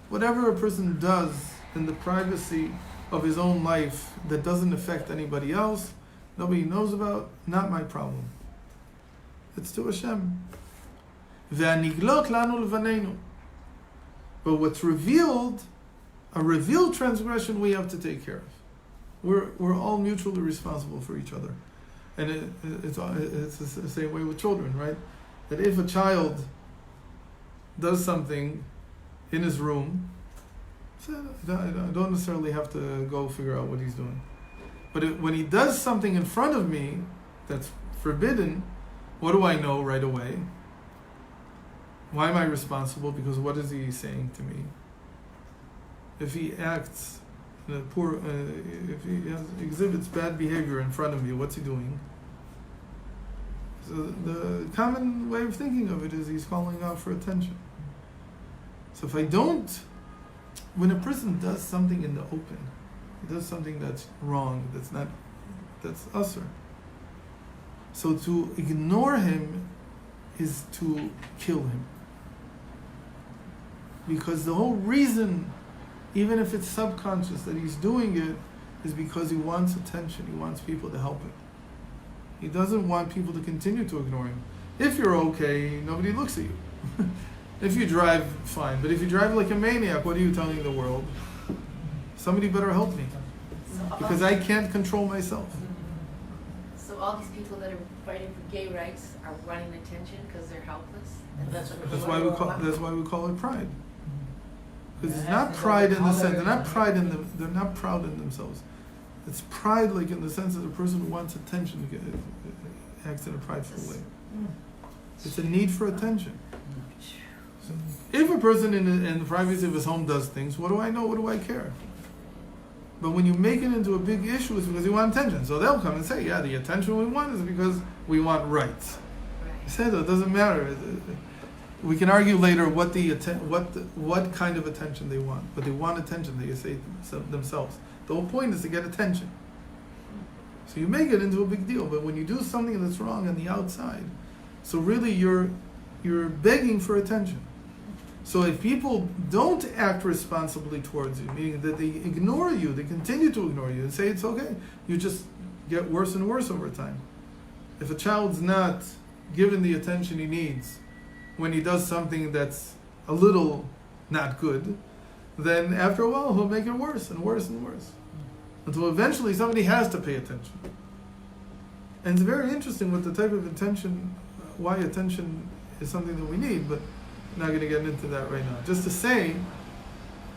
Whatever a person does in the privacy of his own life that doesn't affect anybody else, nobody knows about, not my problem. It's to Hashem. V'aniglot lanu l'vaneinu. But what's revealed, a revealed transgression, we have to take care of. We're all mutually responsible for each other. And it's the same way with children, right? That if a child does something in his room, so I don't necessarily have to go figure out what he's doing. But when he does something in front of me that's forbidden, what do I know right away? Why am I responsible? Because what is he saying to me? If he acts in a if he exhibits bad behavior in front of me, what's he doing? So the common way of thinking of it is he's calling out for attention. So if I don't, when a person does something in the open, he does something that's wrong, that's usur. So to ignore him is to kill him. Because the whole reason, even if it's subconscious, that he's doing it is because he wants attention, he wants people to help him. He doesn't want people to continue to ignore him. If you're okay, nobody looks at you. If you drive, fine. But if you drive like a maniac, what are you telling the world? Somebody better help me. Because I can't control myself. So all these people that are fighting for gay rights are wanting attention because they're helpless? And That's why we call it pride. Because it's not pride in the sense, they're not proud in themselves. It's pride like in the sense that a person who wants attention acts in a prideful way. It's a need for attention. So if a person in the privacy of his home does things, what do I know? What do I care? But when you make it into a big issue, it's because you want attention. So they'll come and say, yeah, the attention we want is because we want rights. I said, it doesn't matter. We can argue later what kind of attention they want. But they want attention, they say themselves. The whole point is to get attention. So you make it into a big deal. But when you do something that's wrong on the outside, so really you're begging for attention. So if people don't act responsibly towards you, meaning that they ignore you, they continue to ignore you and say it's okay, you just get worse and worse over time. If a child's not given the attention he needs when he does something that's a little not good, then after a while he'll make it worse and worse and worse. Until eventually somebody has to pay attention. And it's very interesting what the type of attention, why attention is something that we need, but I'm not going to get into that right now. Just to say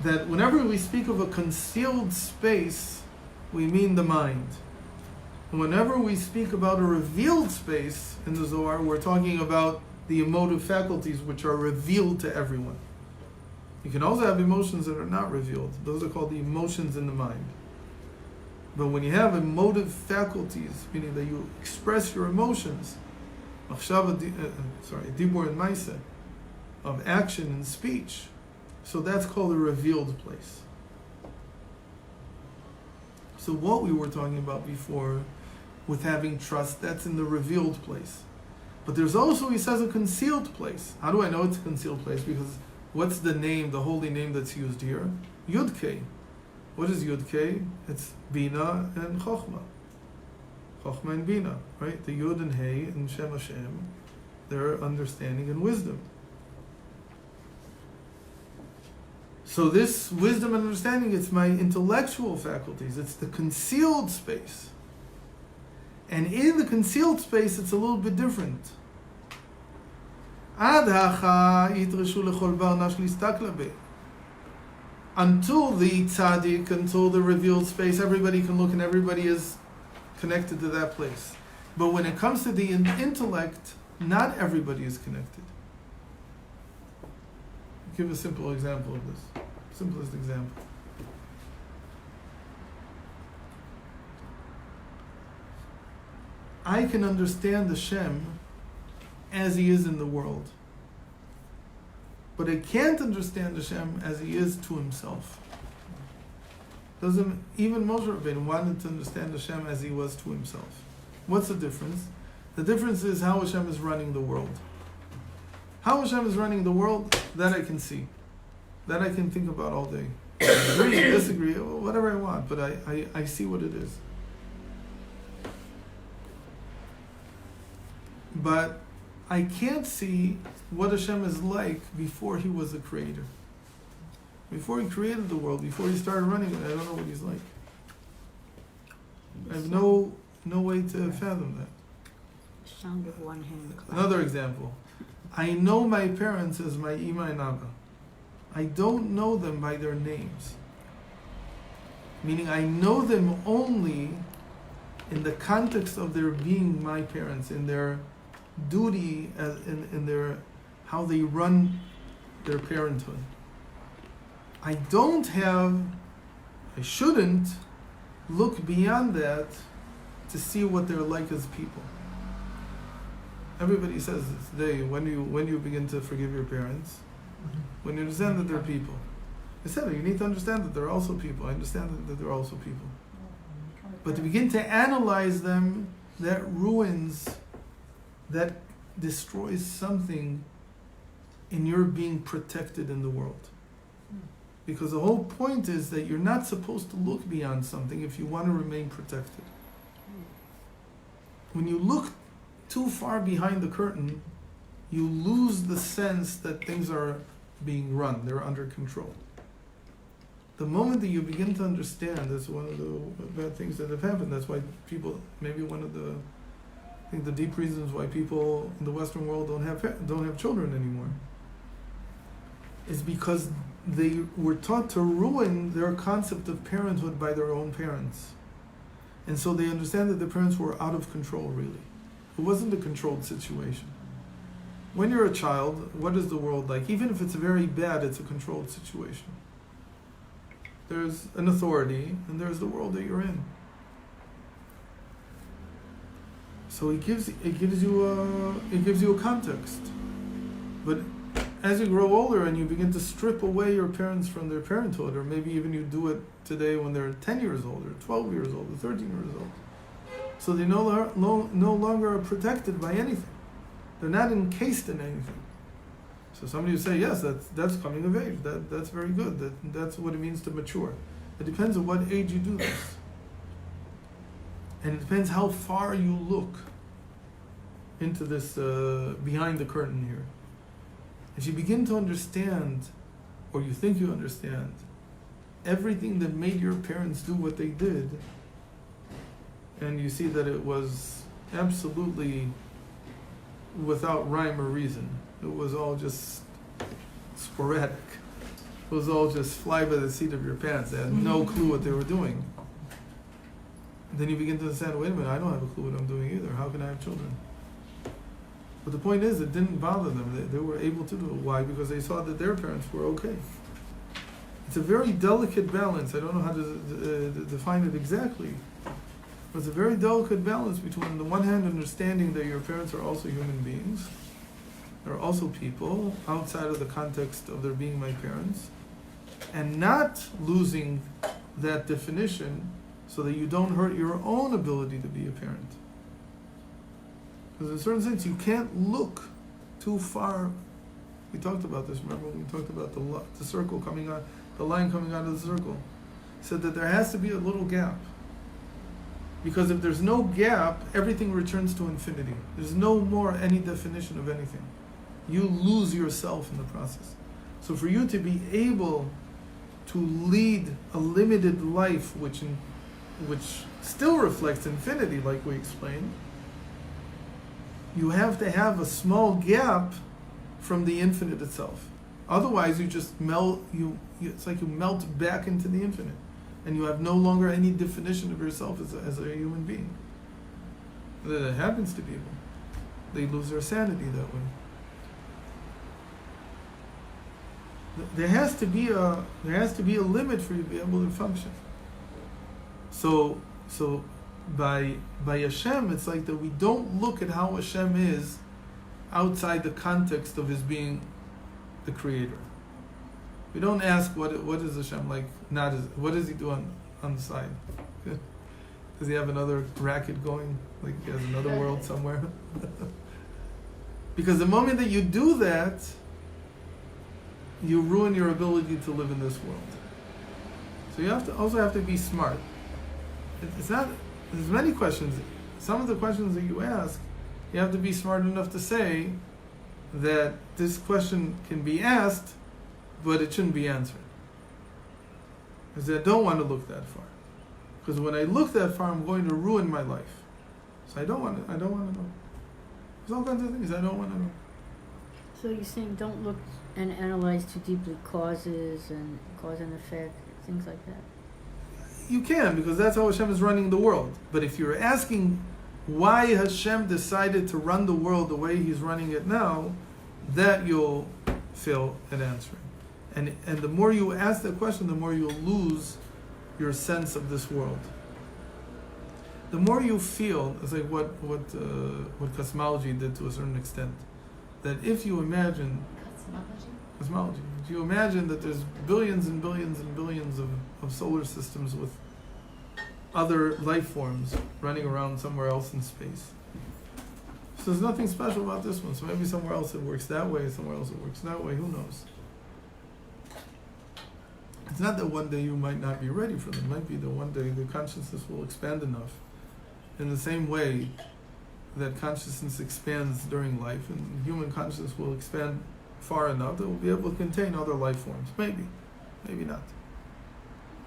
that whenever we speak of a concealed space, we mean the mind. And whenever we speak about a revealed space in the Zohar, we're talking about the emotive faculties which are revealed to everyone. You can also have emotions that are not revealed. Those are called the emotions in the mind. But when you have emotive faculties, meaning that you express your emotions, dibur and maisa, of action and speech, so that's called a revealed place. So what we were talking about before with having trust, that's in the revealed place. But there's also, he says, a concealed place. How do I know it's a concealed place? Because what's the name, the holy name that's used here? Yud-Kei. What is Yud-Kei? It's Bina and Chochmah. Chochmah and Bina, right? The Yud and Hey and Shem Hashem, they're understanding and wisdom. So this wisdom and understanding, it's my intellectual faculties. It's the concealed space. And in the concealed space, it's a little bit different. until the tzaddik, until the revealed space, everybody can look and everybody is connected to that place. But when it comes to the intellect, not everybody is connected. I'll give a simple example of this. Simplest example. I can understand Hashem as He is in the world. But I can't understand Hashem as He is to Himself. Even Moshe Rabbeinu wanted to understand Hashem as He was to Himself. What's the difference? The difference is how Hashem is running the world. How Hashem is running the world, that I can see. That I can think about all day. Agree, disagree, whatever I want, but I see what it is. But I can't see what Hashem is like before He was the creator. Before He created the world, before He started running it, I don't know what He's like. I have no way to fathom that. Sound of one hand. Another example. I know my parents as my Ima and Abba. I don't know them by their names. Meaning I know them only in the context of their being my parents, in their duty, in their how they run their parenthood. I shouldn't look beyond that to see what they're like as people. Everybody says this today, when you begin to forgive your parents, when you understand that they're people. I said it, you need to understand that they're also people. I understand that they're also people. But to begin to analyze them, that ruins, that destroys something in your being protected in the world. Because the whole point is that you're not supposed to look beyond something if you want to remain protected. When you look too far behind the curtain, you lose the sense that things are being run, they're under control. The moment that you begin to understand, that's one of the bad things that have happened. That's why people, maybe one of the, I think the deep reasons why people in the Western world don't have children anymore, is because they were taught to ruin their concept of parenthood by their own parents. And so they understand that the parents were out of control, really. It wasn't a controlled situation. When you're a child, what is the world like? Even if it's very bad, it's a controlled situation. There's an authority, and there's the world that you're in. So it gives you a context. But as you grow older and you begin to strip away your parents from their parenthood, or maybe even you do it today when they're 10 years old, or 12 years old, or 13 years old, so they no longer are protected by anything. They're not encased in anything. So somebody would say, yes, that's coming of age. That's very good. That's what it means to mature. It depends on what age you do this. And it depends how far you look into this, behind the curtain here. If you begin to understand, or you think you understand, everything that made your parents do what they did, and you see that it was absolutely without rhyme or reason. It was all just sporadic. It was all just fly by the seat of your pants. They had no clue what they were doing. And then you begin to understand, wait a minute, I don't have a clue what I'm doing either. How can I have children? But the point is, it didn't bother them. They were able to do it. Why? Because they saw that their parents were okay. It's a very delicate balance. I don't know how to define it exactly. But it's a very delicate balance between, on the one hand, understanding that your parents are also human beings. They're also people outside of the context of their being my parents. And not losing that definition so that you don't hurt your own ability to be a parent. Because in a certain sense, you can't look too far. We talked about this, remember when we talked about the circle coming out, the line coming out of the circle. Said that there has to be a little gap. Because if there's no gap, everything returns to infinity. There's no more any definition of anything. You lose yourself in the process. So for you to be able to lead a limited life, which still reflects infinity, like we explained, you have to have a small gap from the infinite itself. Otherwise, you just melt. It's like you melt back into the infinite, and you have no longer any definition of yourself as a human being. That happens to people. They lose their sanity that way. There has to be a limit for you to be able to function. So by Hashem, it's like that we don't look at how Hashem is outside the context of his being the creator. We don't ask what is Hashem like, what does he do on the side? Does he have another racket going? Like he has another world somewhere? Because the moment that you do that, you ruin your ability to live in this world. So you also have to be smart. It's not, there's many questions. Some of the questions that you ask, you have to be smart enough to say that this question can be asked, but it shouldn't be answered. Because I don't want to look that far. Because when I look that far, I'm going to ruin my life. So I don't want to know. There's all kinds of things I don't want to know. So you're saying don't look and analyze too deeply causes and cause and effect, things like that? You can, because that's how Hashem is running the world. But if you're asking why Hashem decided to run the world the way he's running it now, that you'll fail at answering. And the more you ask that question, the more you'll lose your sense of this world. The more you feel, it's like what cosmology did to a certain extent, that if you imagine cosmology, if you imagine that there's billions and billions and billions of solar systems with other life forms running around somewhere else in space. So there's nothing special about this one. So maybe somewhere else it works that way, somewhere else it works that way, who knows? It's not that one day you might not be ready for them. It might be that one day the consciousness will expand enough in the same way that consciousness expands during life, and human consciousness will expand far enough that we'll be able to contain other life forms. Maybe not.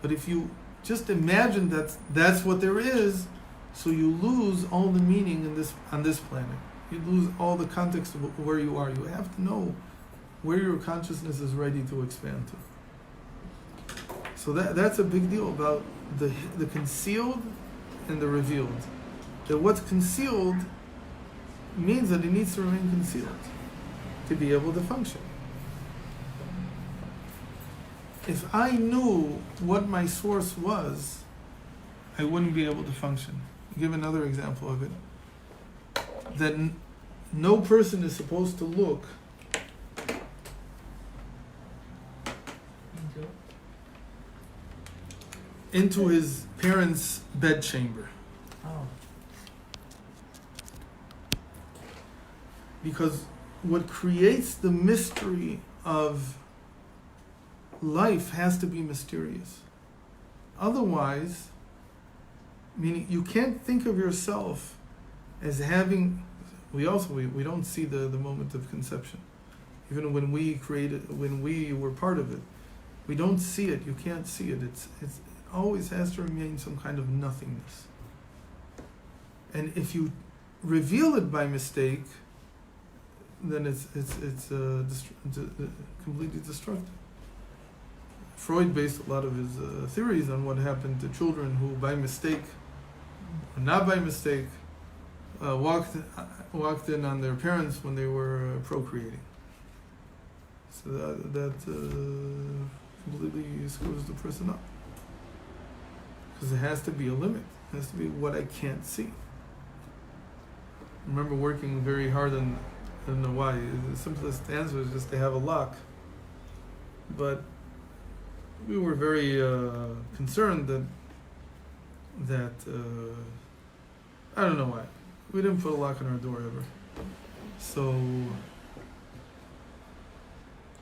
But if you just imagine that's what there is, so you lose all the meaning on this planet. You lose all the context of where you are. You have to know where your consciousness is ready to expand to. So that's a big deal about the concealed and the revealed. That what's concealed means that it needs to remain concealed to be able to function. If I knew what my source was, I wouldn't be able to function. I'll give another example of it. That no person is supposed to look into his parents' bedchamber. Oh. Because what creates the mystery of life has to be mysterious. Otherwise, meaning you can't think of yourself as having, we don't see the moment of conception. Even when we were part of it, we don't see it, you can't see it. It always has to remain some kind of nothingness. And if you reveal it by mistake, then it's completely destructive. Freud based a lot of his theories on what happened to children who, by mistake, or not by mistake, walked in on their parents when they were procreating. So that completely screws the person up. Because there has to be a limit. It has to be what I can't see. I remember working very hard on, I don't know why, the simplest answer is just to have a lock. But we were very concerned that I don't know why. We didn't put a lock on our door ever. So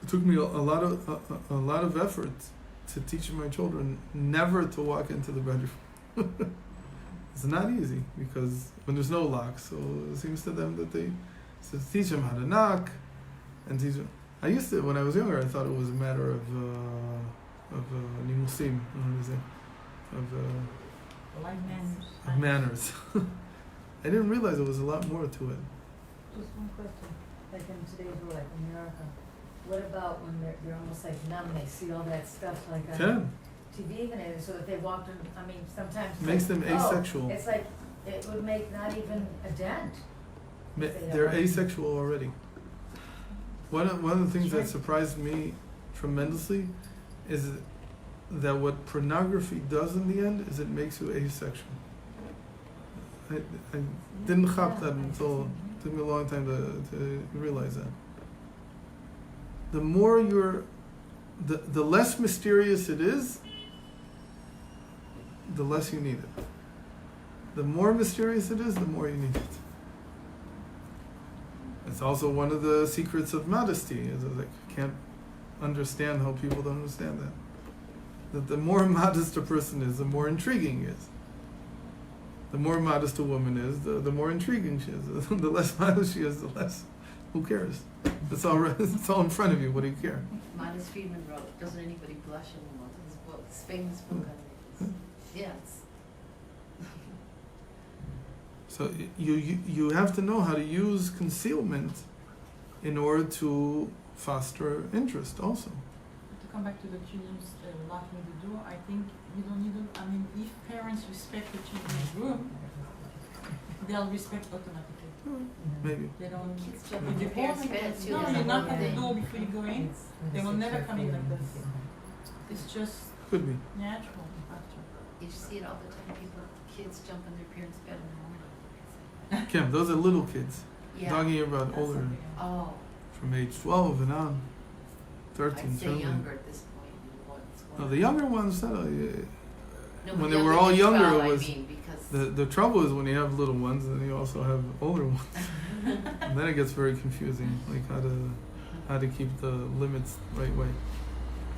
it took me a lot of effort to teach my children never to walk into the bedroom. It's not easy because when there's no lock, so it seems to them that they teach them how to knock and teach them. I used to, when I was younger, I thought it was a matter of nimusim, of manners. I didn't realize there was a lot more to it. Just one question. Like in today's world, like America, What about when they're almost like numb, they see all that stuff like on Can. TV even, and so that they walk in, I mean, sometimes. it's Makes like, them asexual. It's like, it would make not even a dent. They're asexual already. One of the things that surprised me tremendously is that what pornography does in the end is it makes you asexual. I didn't chop that until it took me a long time to realize that. The more the less mysterious it is, the less you need it. The more mysterious it is, the more you need it. It's also one of the secrets of modesty. Is like I can't understand how people don't understand that. That the more modest a person is, the more intriguing he is. The more modest a woman is, the more intriguing she is. The less modest she is, the less. Who cares? It's all right. It's all in front of you. What do you care? Modest Friedman wrote, "Doesn't anybody blush anymore?" His book, his famous book on it. Yeah, it's So you have to know how to use concealment in order to foster interest also. To come back to the children's locking the door, I think you don't need to, I mean, if parents respect the children's room, they'll respect automatically. Maybe. They don't. kids jump If in the their parents' parent- bed too. No, That's you a knock whole on the thing. door before you go in. They will never come in like this. It's just Could be. natural after. You see it all the time. Kids jump in their parents' bed in the morning. Kim, those are little kids. Yeah. Talking about older, Oh, from age 12 and on, I'd 13, say 17. younger at this point. What's going No, on. the younger ones, No, when but they were all younger, 12, it was I mean, because the trouble is when you have little ones and you also have older ones, and then it gets very confusing, like how to keep the limits the right way.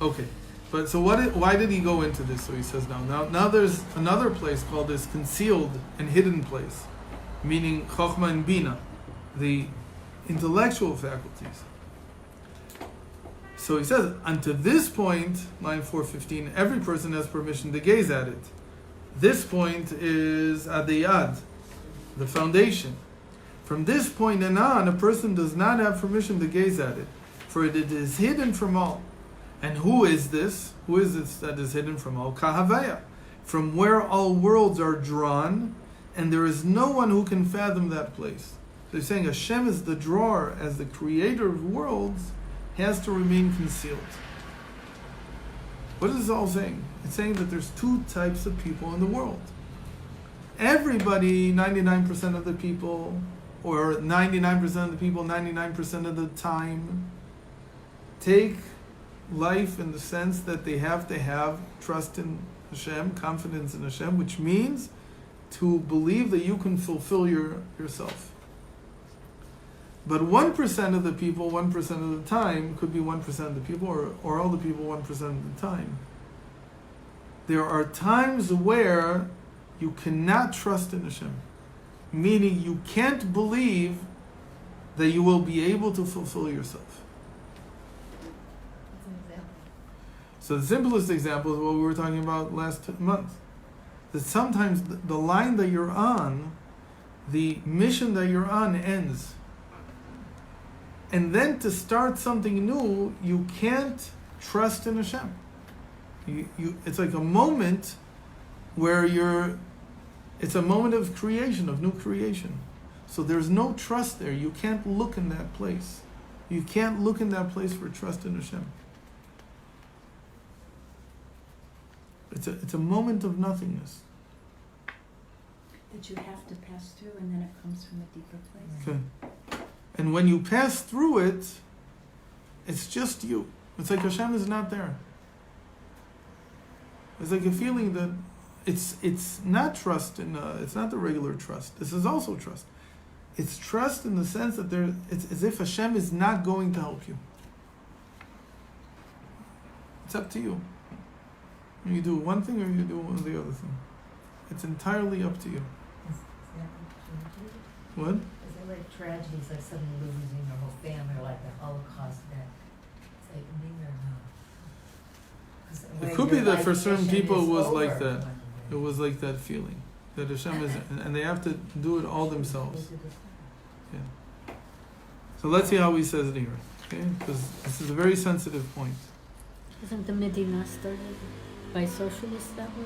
Okay, but so why did he go into this? So he says now there's another place called this concealed and hidden place, meaning chokhmah and bina, the intellectual faculties. So he says, unto this point, line 415, every person has permission to gaze at it. This point is adiyad, the foundation. From this point and on, a person does not have permission to gaze at it, for it is hidden from all. And who is this? Who is this that is hidden from all? Kahavaya, from where all worlds are drawn, and there is no one who can fathom that place. So he's saying Hashem is the drawer, as the creator of worlds, has to remain concealed. What is this all saying? It's saying that there's two types of people in the world. Everybody, 99% of the people, or 99% of the people, 99% of the time, take life in the sense that they have to have trust in Hashem, confidence in Hashem, which means to believe that you can fulfill yourself. But 1% of the people, 1% of the time, could be 1% of the people, or all the people 1% of the time. There are times where you cannot trust in Hashem, meaning you can't believe that you will be able to fulfill yourself. that's an example. So the simplest example is what we were talking about last month. That sometimes the line that you're on, the mission that you're on ends. And then to start something new, you can't trust in Hashem. It's like a moment where it's a moment of creation, of new creation. So there's no trust there. You can't look in that place. You can't look in that place for trust in Hashem. It's a moment of nothingness. That you have to pass through, and then it comes from a deeper place. Okay. And when you pass through it, it's just you. It's like Hashem is not there. It's like a feeling that it's not trust it's not the regular trust. This is also trust. It's trust in the sense that it's as if Hashem is not going to help you. It's up to you. You do one thing or you do the other thing. It's entirely up to you. What? Is it like tragedies, like suddenly losing your whole family, or like the Holocaust event? It's like me or no? 'Cause It where could your be that life for certain mission people it is was over. like that. It was like that feeling. That Hashem is, and they have to do it all themselves. Yeah. So let's see how he says it here. Okay? Because this is a very sensitive point. Isn't the Medina started by socialists that way?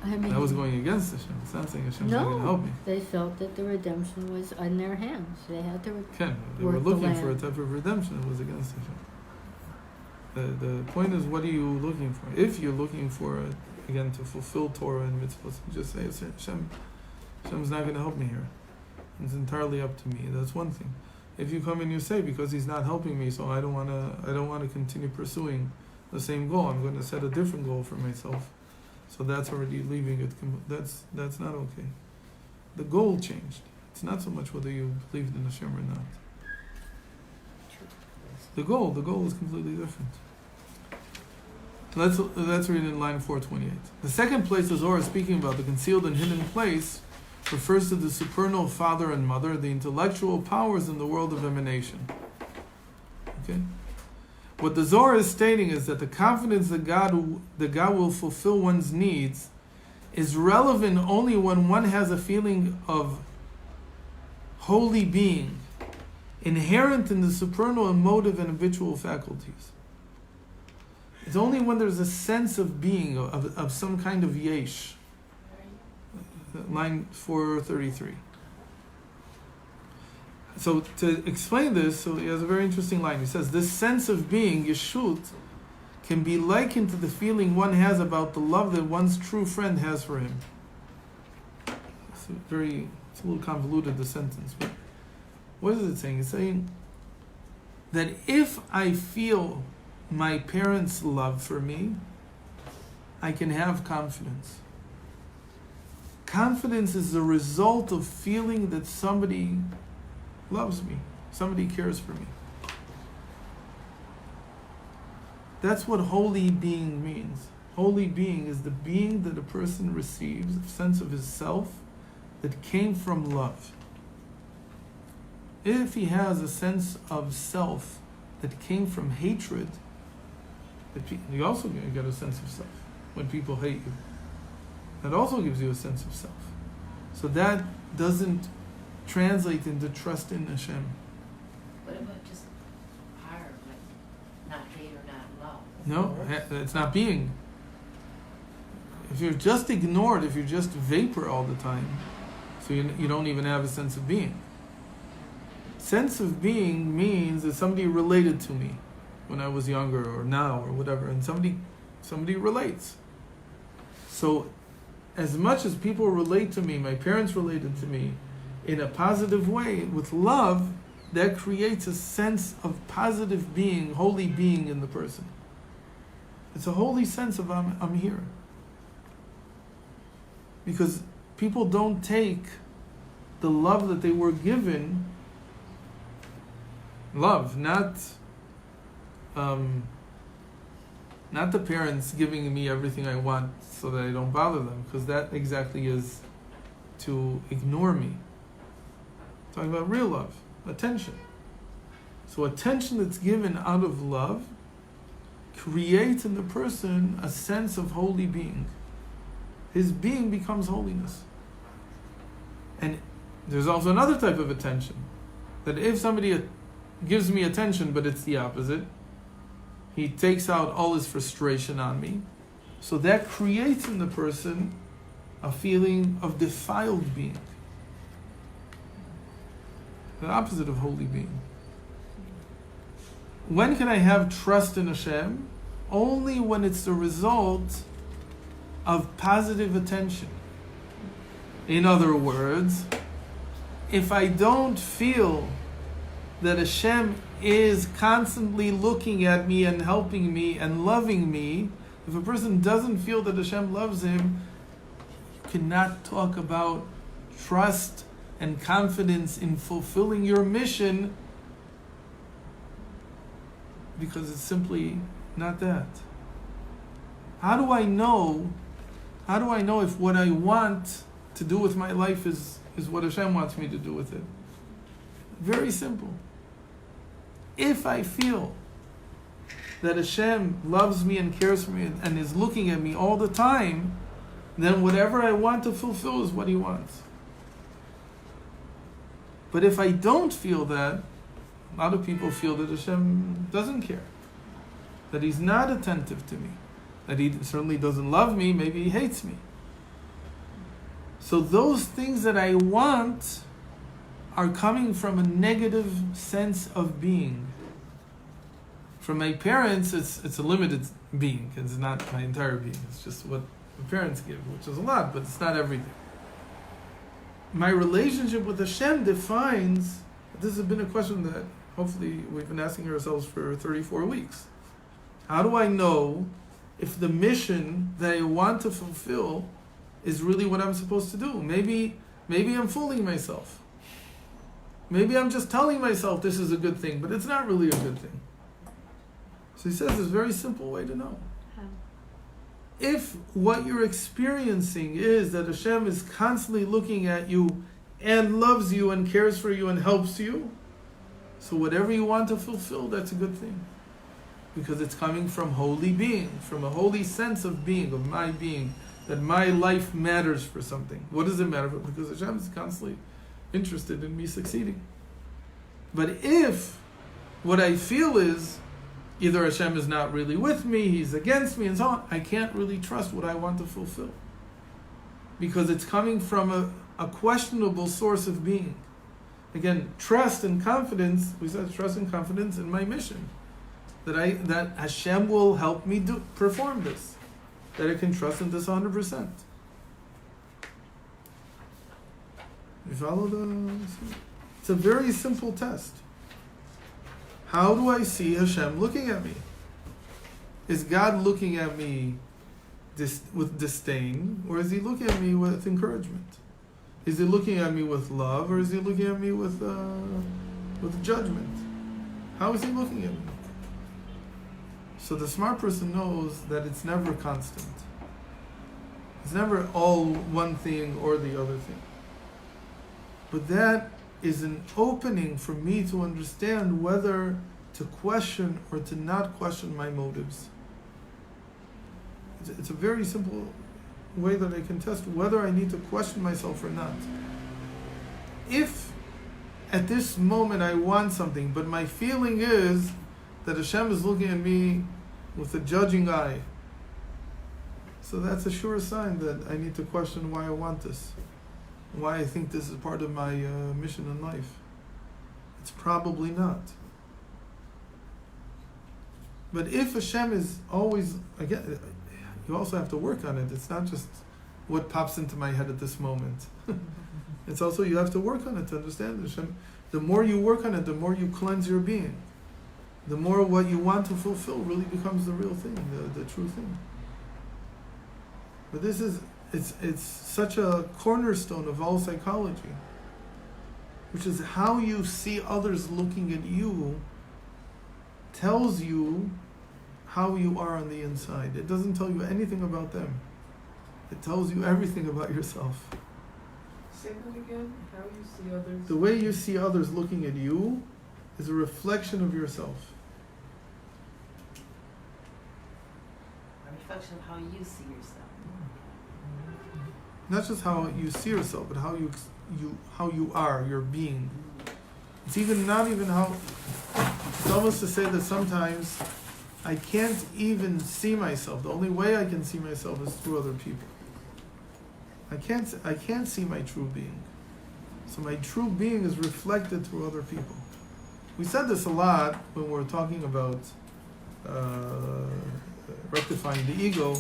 I mean, That was going against Hashem. It's not saying Hashem's not going to help me. they felt that the redemption was in their hands. They had to. Ken, they were Work the looking for a land. type of redemption that was against Hashem. The point is, what are you looking for? If you're looking for it, again, to fulfill Torah and mitzvahs, just say, Hashem's not going to help me here. It's entirely up to me. That's one thing. If you come and you say, because He's not helping me, so I don't want to continue pursuing the same goal. I'm going to set a different goal for myself. So that's already leaving it. That's not okay. The goal changed. It's not so much whether you believed in Hashem or not. The goal is completely different. Let's read in line 428. The second place the Zohar is speaking about, the concealed and hidden place, refers to the supernal father and mother, the intellectual powers in the world of emanation. Okay? What the Zohar is stating is that the confidence that God will fulfill one's needs is relevant only when one has a feeling of holy being, inherent in the supernal emotive and habitual faculties. It's only when there's a sense of being, of some kind of yesh. Line 433. So to explain this, so he has a very interesting line. He says, this sense of being, yeshut, can be likened to the feeling one has about the love that one's true friend has for him. It's a little convoluted, the sentence, but what is it saying? It's saying that if I feel my parents' love for me, I can have confidence. Confidence is the result of feeling that somebody loves me, somebody cares for me. That's what holy being means. Holy being is the being that a person receives, a sense of his self that came from love. If he has a sense of self that came from hatred, you also get a sense of self when people hate you. That also gives you a sense of self. So that doesn't translate into trust in Hashem. What about just higher, like not hate or not love? No, it's not being. If you're just ignored, if you're just vapor all the time, so you don't even have a sense of being. Sense of being means that somebody related to me when I was younger or now or whatever, and somebody relates. So as much as people relate to me, my parents related to me, in a positive way, with love, that creates a sense of positive being, holy being in the person. It's a holy sense of I'm here. Because people don't take the love that they were given, love, not the parents giving me everything I want so that I don't bother them, because that exactly is to ignore me. I'm talking about real love, attention. So attention that's given out of love creates in the person a sense of holy being. His being becomes holiness. And there's also another type of attention, that if somebody gives me attention but it's the opposite, he takes out all his frustration on me. So that creates in the person a feeling of defiled being. The opposite of holy being. When can I have trust in Hashem? Only when it's the result of positive attention. In other words, if I don't feel that Hashem is constantly looking at me and helping me and loving me, if a person doesn't feel that Hashem loves him, you cannot talk about trust and confidence in fulfilling your mission, because it's simply not that. How do I know if what I want to do with my life is what Hashem wants me to do with it? Very simple. If I feel that Hashem loves me and cares for me and is looking at me all the time, then whatever I want to fulfill is what He wants. But if I don't feel that, A lot of people feel that Hashem doesn't care, that He's not attentive to me, that He certainly doesn't love me, maybe He hates me. So those things that I want are coming from a negative sense of being. From my parents, it's a limited being. It's not my entire being. It's just what my parents give, which is a lot, but it's not everything. My relationship with Hashem defines, this has been a question that hopefully we've been asking ourselves for 34 weeks. How do I know if the mission that I want to fulfill is really what I'm supposed to do? Maybe I'm fooling myself. Maybe I'm just telling myself this is a good thing, but it's not really a good thing. So he says there's a very simple way to know. How? If what you're experiencing is that Hashem is constantly looking at you and loves you and cares for you and helps you, so whatever you want to fulfill, that's a good thing. Because it's coming from holy being, from a holy sense of being, of my being, that my life matters for something. What does it matter for? Because Hashem is constantly interested in me succeeding. But if what I feel is either Hashem is not really with me, He's against me, and so on, I can't really trust what I want to fulfill. Because it's coming from a questionable source of being. Again, trust and confidence, we said trust and confidence in my mission. That Hashem will help me perform this. That I can trust in this 100%. You follow it's a very simple test. How do I see Hashem looking at me? Is God looking at me with disdain, or is He looking at me with encouragement? Is He looking at me with love, or is He looking at me with judgment? How is He looking at me? So the smart person knows that it's never constant. It's never all one thing or the other thing. But that is an opening for me to understand whether to question or to not question my motives. It's a very simple way that I can test whether I need to question myself or not. If at this moment I want something, but my feeling is that Hashem is looking at me with a judging eye, so that's a sure sign that I need to question why I want this, why I think this is part of my mission in life. It's probably not. But if Hashem is always, again, you also have to work on it. It's not just what pops into my head at this moment. It's also, you have to work on it to understand Hashem. The more you work on it, the more you cleanse your being. The more what you want to fulfill really becomes the real thing, the true thing. But this is, it's such a cornerstone of all psychology, which is how you see others looking at you tells you how you are on the inside. It doesn't tell you anything about them. It tells you everything about yourself. Say that again, how you see others. The way you see others looking at you is a reflection of yourself. A reflection of how you see yourself. Not just how you see yourself, but how you are, your being. It's not even how. It's almost to say that sometimes I can't even see myself. The only way I can see myself is through other people. I can't see my true being. So my true being is reflected through other people. We said this a lot when we're talking about rectifying the ego,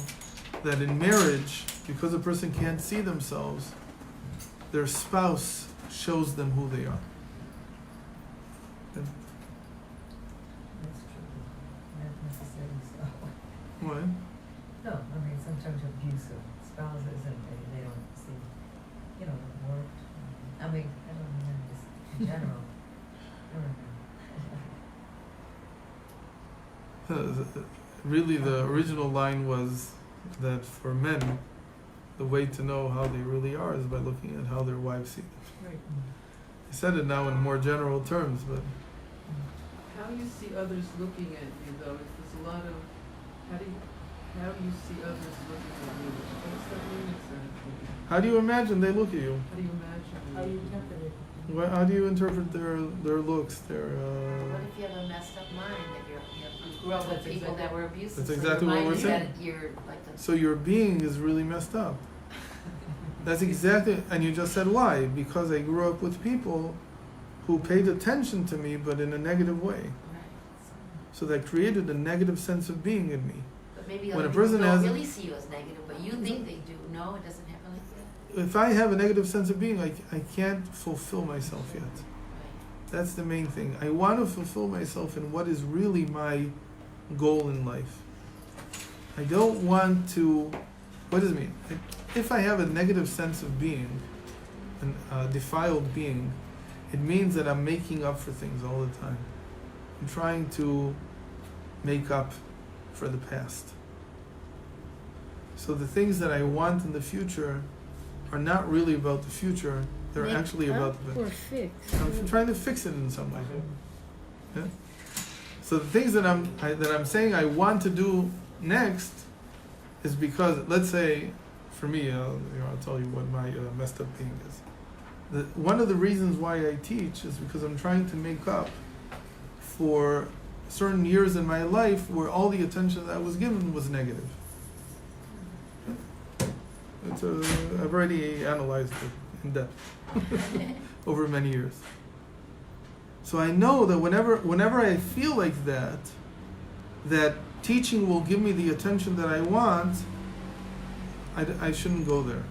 that in marriage, because a person can't see themselves, their spouse shows them who they are. That's true. Not necessarily so. What? No, I mean, sometimes abusive spouses and they don't see, work. I mean, I don't mean just in general. I don't know. Really, the original line was that for men, the way to know how they really are is by looking at how their wives see them. Right. I said it now in more general terms, but How you see others looking at you, though, there's a lot of, how you see others looking at you. What does that mean exactly? how do you imagine they look at you? How do you imagine? How you interpret it. How do you interpret their looks? What if you have a messed up mind that you grew up with That's people that were abusive? That's so exactly your what mind we're is saying. that you're like a So your being is really messed up. That's exactly, and you just said why? Because I grew up with people who paid attention to me, but in a negative way. right. So that created a negative sense of being in me. But maybe When other a people person don't has- really see you as negative, but you think they do. No, it doesn't happen like that. If I have a negative sense of being, I can't fulfill myself yet. Right. That's the main thing. I want to fulfill myself in what is really my goal in life. I don't want to. What does it mean? If I have a negative sense of being, a defiled being, it means that I'm making up for things all the time. I'm trying to make up for the past. So the things that I want in the future are not really about the future. They're Make actually about up the or fix. I'm trying to fix it in some way. Yeah? So the things that I'm saying I want to do next is because, let's say, for me, I'll tell you what my messed up being is. One of the reasons why I teach is because I'm trying to make up for certain years in my life where all the attention that I was given was negative. I've already analyzed it in depth over many years. So I know that whenever I feel like that teaching will give me the attention that I want, I shouldn't go there.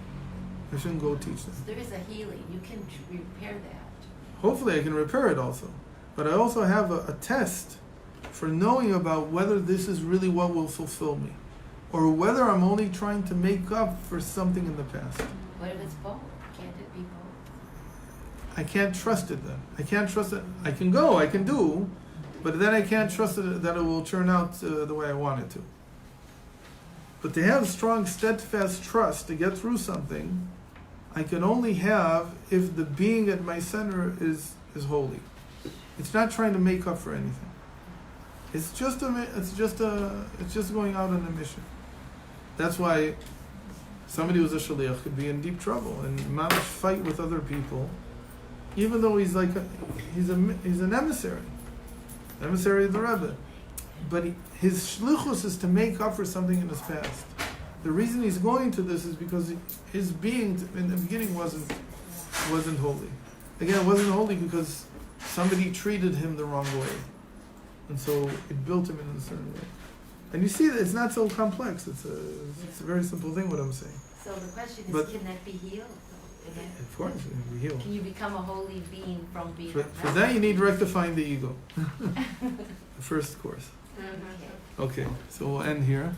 I shouldn't go teach them. So there is a healing. You can repair that. Hopefully I can repair it also. But I also have a test for knowing about whether this is really what will fulfill me, or whether I'm only trying to make up for something in the past. What if it's both? Can't it be both? I can't trust it then. I can't trust it. I can go, I can do, but then I can't trust it that it will turn out the way I want it to. But to have strong, steadfast trust to get through something, I can only have if the being at my center is holy. It's not trying to make up for anything. It's just going out on a mission. That's why somebody who's a shaliach could be in deep trouble and mamish fight with other people, even though he's an emissary of the Rebbe. But his shlichus is to make up for something in his past. The reason he's going to this is because his being in the beginning wasn't holy. Again, it wasn't holy because somebody treated him the wrong way, and so it built him in a certain way. And you see that it's not so complex. It's a very simple thing. What I'm saying. So the question is, But- can that be healed? Of course, it can be healed. Can you become a holy being from being For that, you need rectifying the ego. The first course. Okay. Okay, so we'll end here.